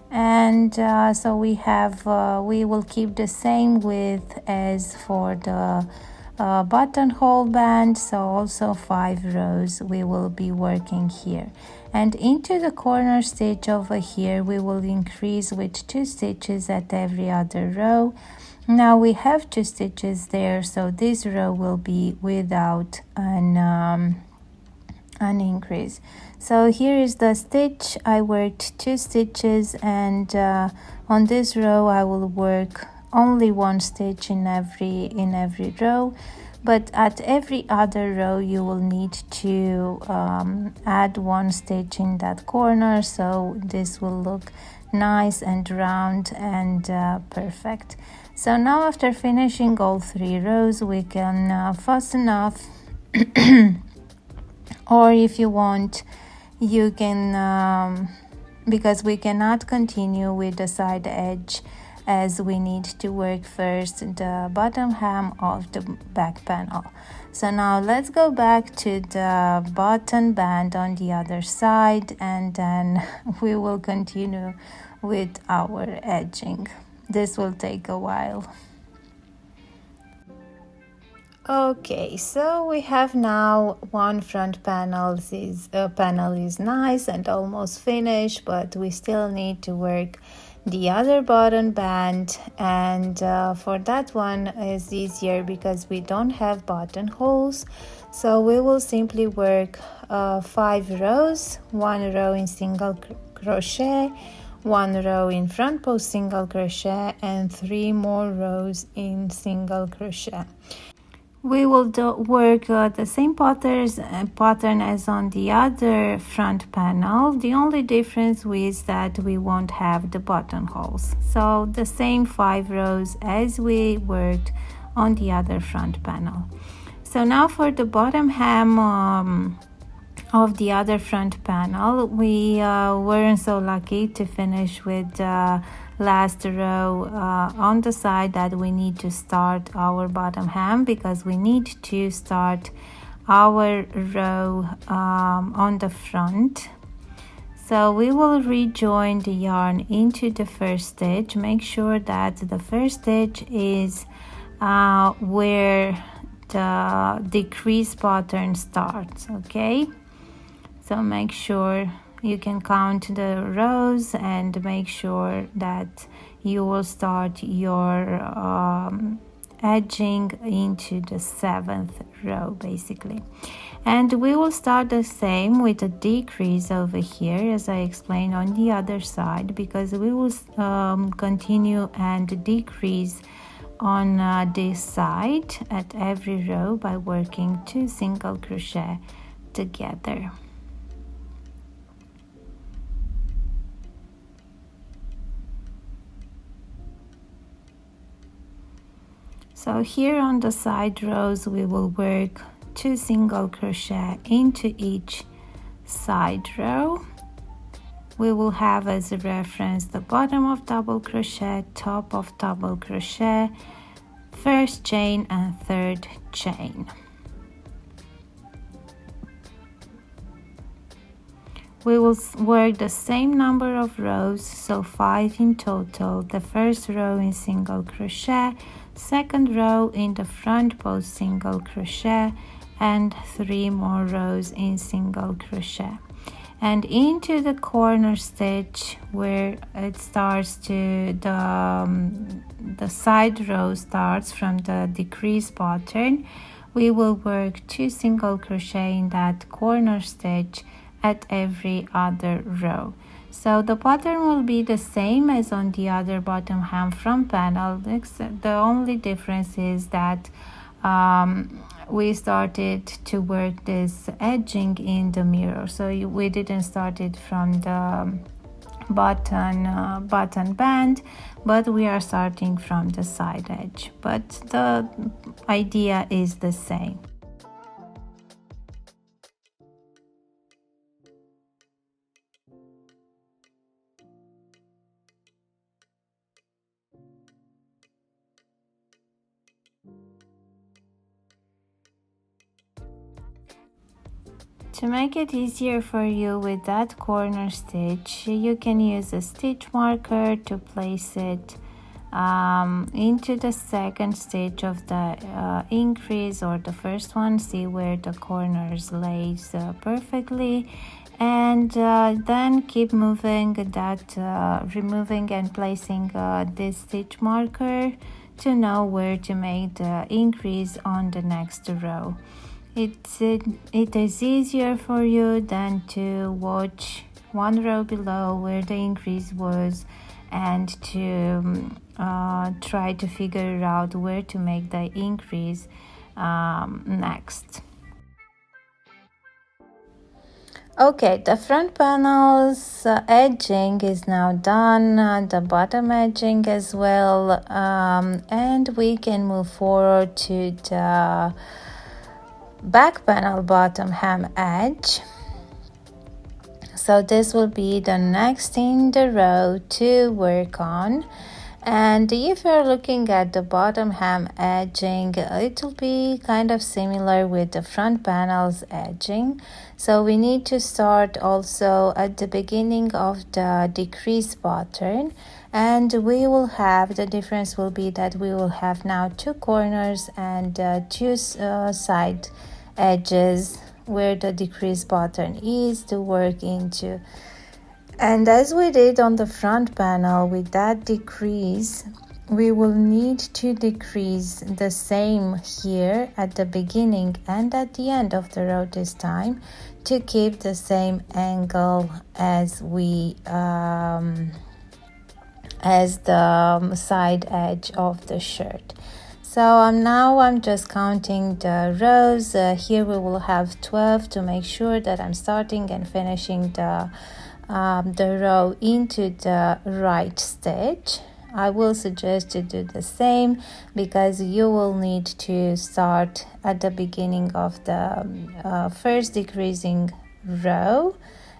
And so we will keep the same width as for the buttonhole band, so also 5 rows we will be working here. And into the corner stitch over here we will increase with 2 stitches at every other row. Now we have 2 stitches there, so this row will be without an increase. So here is the stitch. I worked 2 stitches, and on this row I will work only 1 stitch in every row, but at every other row you will need to add 1 stitch in that corner, so this will look nice and round and perfect. So now after finishing all 3 rows we can fasten off or if you want you can because we cannot continue with the side edge as we need to work first the bottom hem of the back panel. So now let's go back to the button band on the other side, and then we will continue with our edging. This will take a while. Okay, so we have now one front panel is nice and almost finished, but we still need to work the other bottom band, and for that one is easier because we don't have buttonholes. So we will simply work 5 rows, 1 row in single crochet, 1 row in front post single crochet, and 3 more rows in single crochet. We will work the same pattern as on the other front panel. The only difference is that we won't have the buttonholes. So the same 5 rows as we worked on the other front panel. So now for the bottom hem of the other front panel, we weren't so lucky to finish with the last row on the side that we need to start our bottom hem, because we need to start our row on the front. So we will rejoin the yarn into the first stitch. Make sure that the first stitch is where the decrease pattern starts, okay? So make sure you can count the rows and make sure that you will start your edging into the 7th row basically. And we will start the same with a decrease over here as I explained on the other side, because we will continue and decrease on this side at every row by working 2 single crochet together. So here on the side rows we will work 2 single crochet into each side row. We will have as a reference the bottom of double crochet, top of double crochet, first chain and third chain. We will work the same number of rows, so 5 in total. The first row in single crochet, second row in the front post single crochet, and 3 more rows in single crochet. And into the corner stitch where it starts to the side row starts from the decrease pattern, we will work 2 single crochet in that corner stitch at every other row. So the pattern will be the same as on the other bottom hem front panel, except the only difference is that we started to work this edging in the mirror, so we didn't start it from the button band, but we are starting from the side edge, but the idea is the same. To make it easier for you with that corner stitch, you can use a stitch marker to place it into the second stitch of the increase, or the first one. See where the corners lays perfectly, and then keep moving that, removing and placing this stitch marker to know where to make the increase on the next row. It is easier for you than to watch one row below where the increase was and to try to figure out where to make the increase next. Okay, the front panel's edging is now done, the bottom edging as well, and we can move forward to the back panel bottom hem edge. So this will be the next in the row to work on, and if you're looking at the bottom hem edging, it will be kind of similar with the front panel's edging. So we need to start also at the beginning of the decrease pattern, and we will have, the difference will be that we will have now 2 corners and 2 side edges where the decrease pattern is to work into. And as we did on the front panel with that decrease, we will need to decrease the same here at the beginning and at the end of the row this time to keep the same angle as we as the side edge of the shirt. So now I'm just counting the rows. Here we will have 12 to make sure that I'm starting and finishing the row into the right stitch. I will suggest to do the same because you will need to start at the beginning of the first decreasing row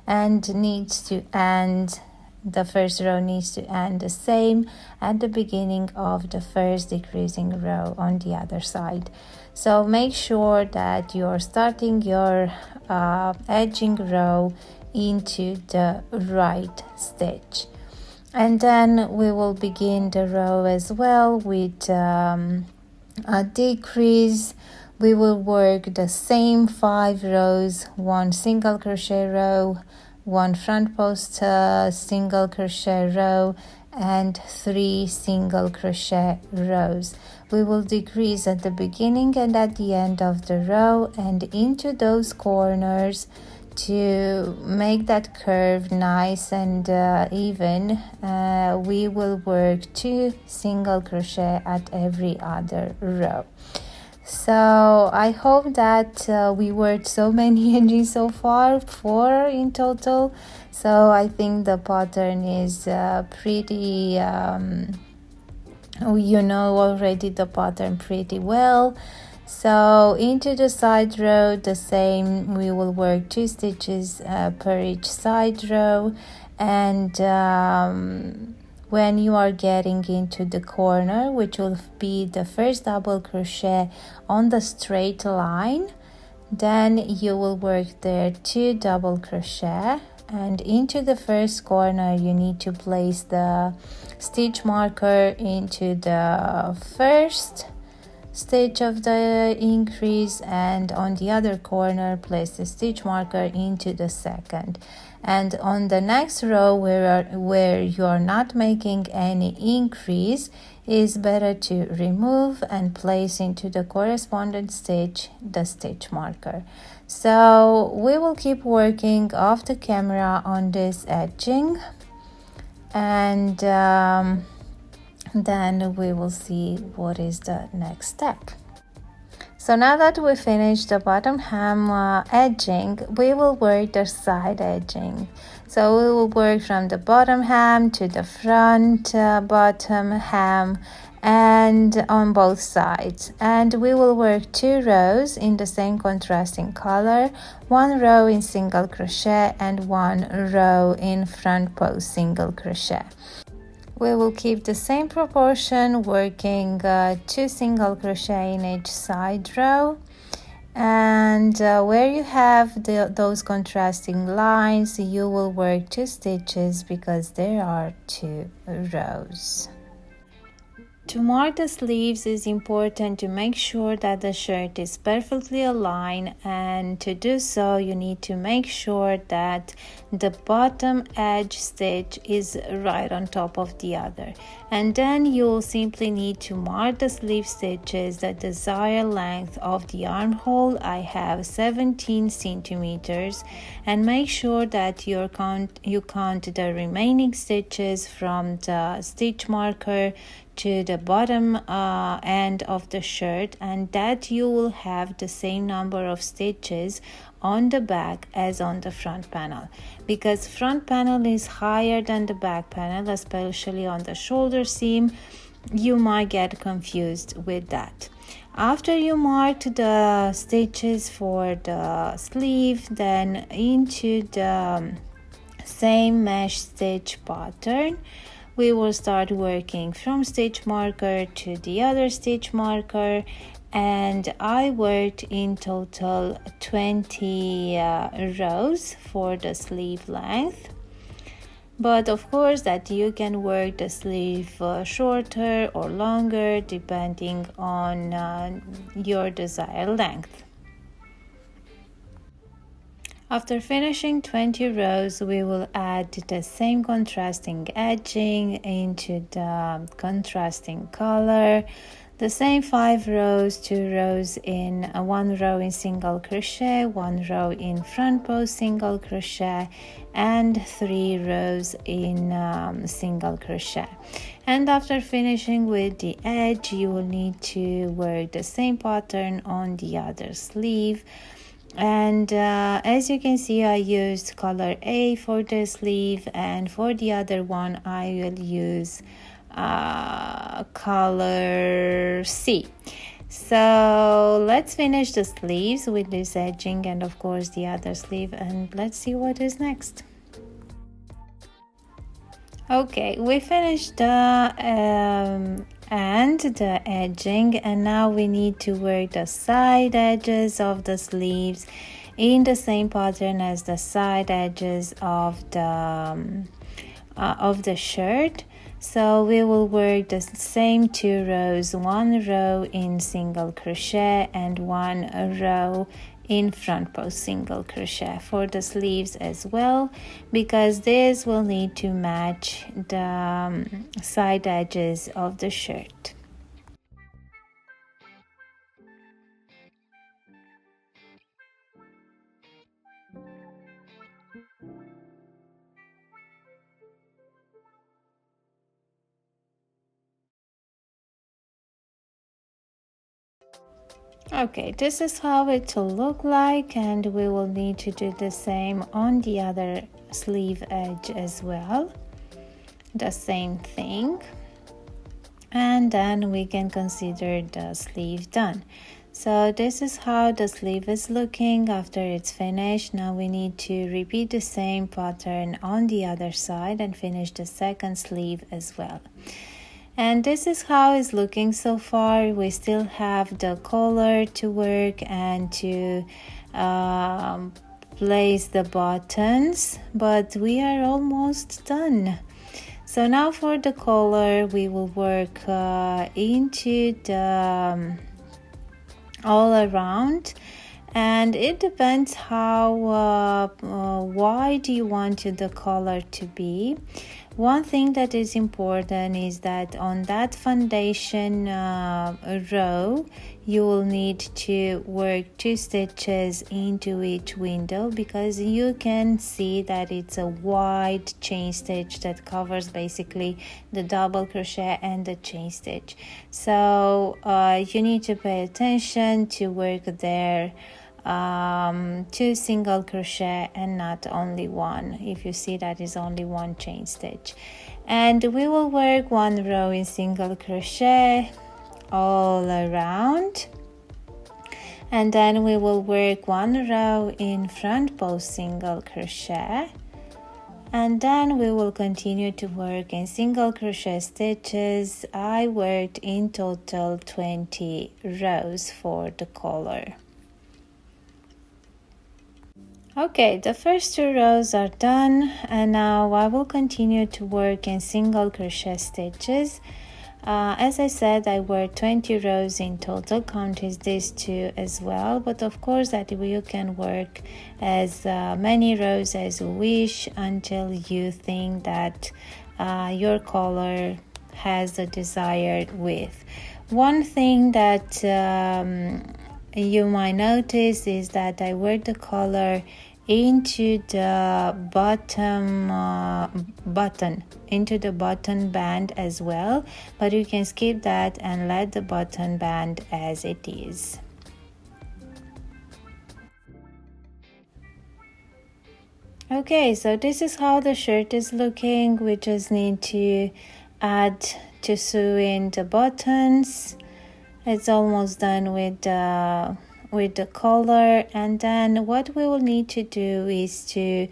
and needs to end. The first row needs to end the same at the beginning of the first decreasing row on the other side. So make sure that you're starting your edging row into the right stitch. And then we will begin the row as well with a decrease we will work the same 5 rows, 1 single crochet row, 1 front post single crochet row, and 3 single crochet rows. We will decrease at the beginning and at the end of the row and into those corners to make that curve nice and even. We will work 2 single crochet at every other row. So I hope that we worked so many edges so far, 4 in total. So I think the pattern is pretty, you know already the pattern pretty well. So into the side row, the same, we will work 2 stitches per each side row, and when you are getting into the corner, which will be the first double crochet on the straight line, then you will work there 2 double crochet, and into the first corner you need to place the stitch marker into the first stitch of the increase, and on the other corner place the stitch marker into the second. And on the next row where you are not making any increase, is better to remove and place into the corresponding stitch the stitch marker. So we will keep working off the camera on this edging, and then we will see what is the next step. So now that we finished the bottom hem edging, we will work the side edging. So we will work from the bottom hem to the front bottom hem, and on both sides. And we will work 2 rows in the same contrasting color, 1 row in single crochet and 1 row in front post single crochet. We will keep the same proportion, working 2 single crochet in each side row, and where you have those contrasting lines, you will work 2 stitches because there are 2 rows. To mark the sleeves, is important to make sure that the shirt is perfectly aligned, and to do so you need to make sure that the bottom edge stitch is right on top of the other, and then you'll simply need to mark the sleeve stitches the desired length of the armhole. I have 17 centimeters, and make sure that you count the remaining stitches from the stitch marker to the bottom end of the shirt, and that you will have the same number of stitches on the back as on the front panel, because front panel is higher than the back panel, especially on the shoulder seam. You might get confused with that. After you marked the stitches for the sleeve, then into the same mesh stitch pattern, we will start working from stitch marker to the other stitch marker, and I worked in total 20 rows for the sleeve length. But of course that you can work the sleeve shorter or longer depending on your desired length. After finishing 20 rows, we will add the same contrasting edging into the contrasting color, the same 5 rows, 2 rows in 1 row in single crochet, 1 row in front post single crochet, and 3 rows in single crochet. And after finishing with the edge, you will need to work the same pattern on the other sleeve. And as you can see, I used color A for the sleeve, and for the other one I will use color C. So let's finish the sleeves with this edging and of course the other sleeve, and let's see what is next. Okay, we finished the and the edging, and now we need to work the side edges of the sleeves in the same pattern as the side edges of the shirt. So we will work the same 2 rows, 1 row in single crochet and 1 row in front post single crochet for the sleeves as well, because this will need to match the side edges of the shirt. Okay, this is how it will look like, and we will need to do the same on the other sleeve edge as well, the same thing, and then we can consider the sleeve done. So this is how the sleeve is looking after it's finished. Now we need to repeat the same pattern on the other side and finish the second sleeve as well. And this is how it's looking so far. We still have the collar to work and to place the buttons, but we are almost done. So now for the collar, we will work into the all around, and it depends how wide you want the collar to be. One thing that is important is that on that foundation row, you will need to work 2 stitches into each window, because you can see that it's a wide chain stitch that covers basically the double crochet and the chain stitch. So you need to pay attention to work there 2 single crochet and not only 1, if you see that is only 1 chain stitch. And we will work 1 row in single crochet all around, and then we will work 1 row in front post single crochet, and then we will continue to work in single crochet stitches. I worked in total 20 rows for the collar. Okay, the first 2 rows are done, and now I will continue to work in single crochet stitches. As I said, I worked 20 rows in total, counting these 2 as well, but of course that you can work as many rows as you wish until you think that your collar has the desired width. One thing that you might notice is that I work the collar into the bottom into the button band as well, but you can skip that and let the button band as it is. Okay, so this is how the shirt is looking. We just need to add to sew in the buttons. It's almost done with the collar, and then what we will need to do is to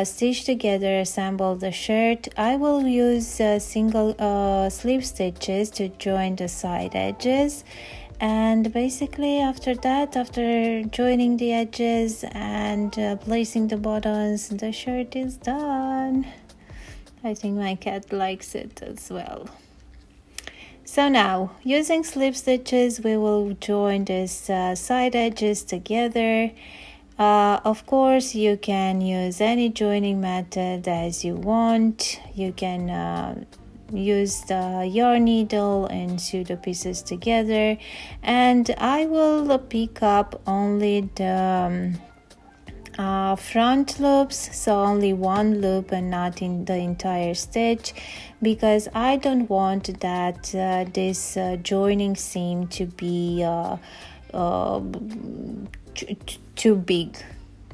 stitch together, assemble the shirt. I will use single slip stitches to join the side edges, and basically after that, after joining the edges and placing the buttons, the shirt is done. I think my cat likes it as well. So now, using slip stitches, we will join these side edges together. Of course, you can use any joining method as you want. You can use the yarn needle and sew the pieces together. And I will pick up only the front loops, so only 1 loop and not in the entire stitch, because I don't want that this joining seam to be too big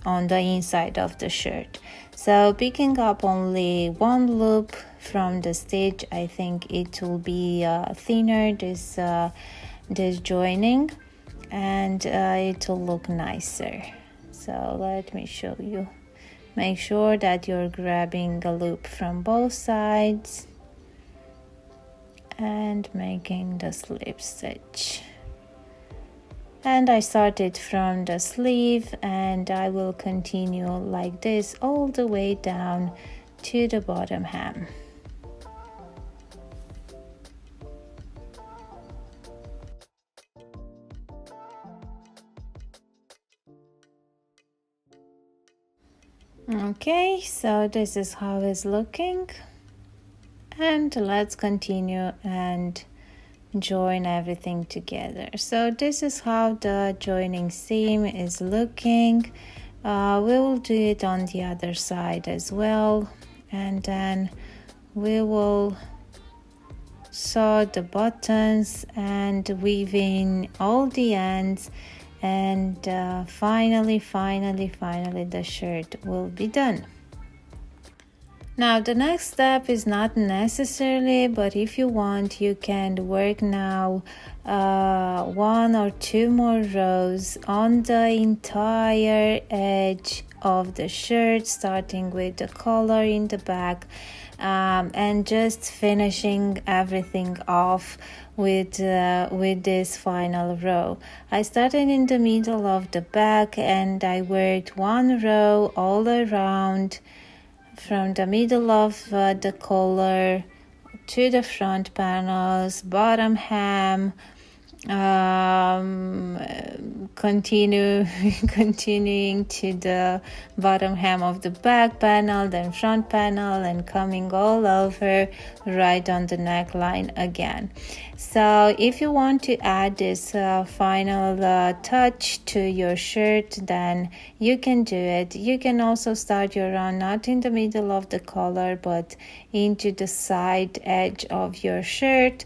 on the inside of the shirt. So picking up only 1 loop from the stitch, I think it will be thinner, this joining, and it will look nicer. So let me show you. Make sure that you're grabbing a loop from both sides and making the slip stitch. And I started from the sleeve, and I will continue like this all the way down to the bottom hem. Okay, so this is how it's looking, and let's continue and join everything together. So this is how the joining seam is looking. We will do it on the other side as well, and then we will sew the buttons and weave in all the ends, and finally the shirt will be done. Now the next step is not necessarily, but if you want, you can work now 1 or 2 more rows on the entire edge of the shirt, starting with the collar in the back, and just finishing everything off with this final row. I started in the middle of the back and I worked 1 row all around, from the middle of the collar to the front panels, bottom hem, continuing to the bottom hem of the back panel, then front panel, and coming all over right on the neckline again. So if you want to add this final touch to your shirt, then you can do it. You can also start your run not in the middle of the collar, but into the side edge of your shirt.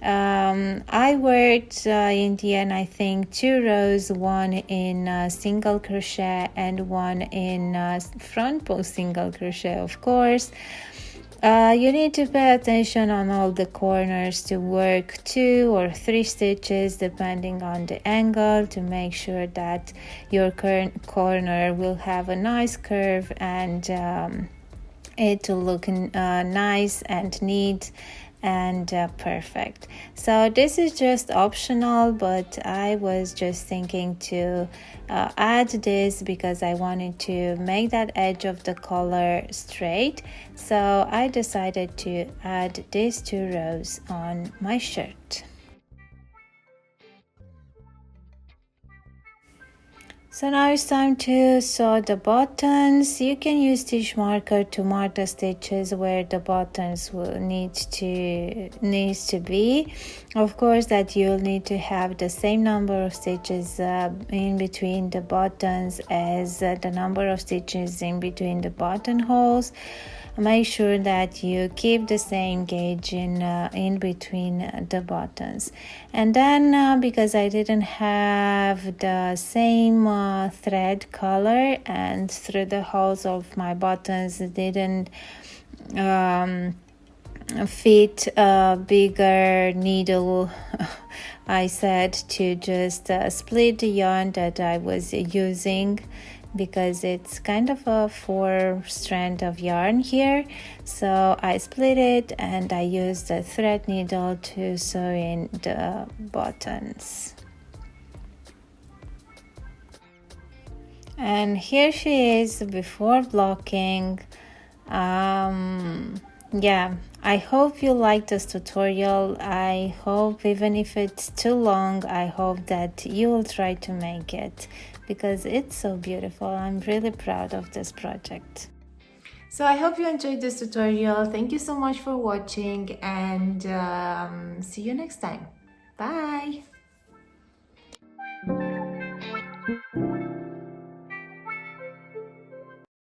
I worked in the end, I think, 2 rows, 1 in single crochet and 1 in front post single crochet, of course. You need to pay attention on all the corners to work 2 or 3 stitches depending on the angle, to make sure that your corner will have a nice curve and it will look nice and neat and perfect. So this is just optional, but I was just thinking to add this because I wanted to make that edge of the collar straight. So I decided to add these 2 rows on my shirt. So now it's time to sew the buttons. You can use stitch marker to mark the stitches where the buttons will needs to be. Of course, that you'll need to have the same number of stitches in between the buttons as the number of stitches in between the buttonholes. Make sure that you keep the same gauge in between the buttons. And then because I didn't have the same thread color, and through the holes of my buttons didn't fit a bigger needle, I said to just split the yarn that I was using, because it's kind of a 4 strand of yarn here. So I split it and I used the thread needle to sew in the buttons. And here she is before blocking. Yeah, I hope you like this tutorial. I hope, even if it's too long, I hope that you will try to make it, because it's so beautiful. I'm really proud of this project. So I hope you enjoyed this tutorial. Thank you so much for watching, and see you next time. Bye!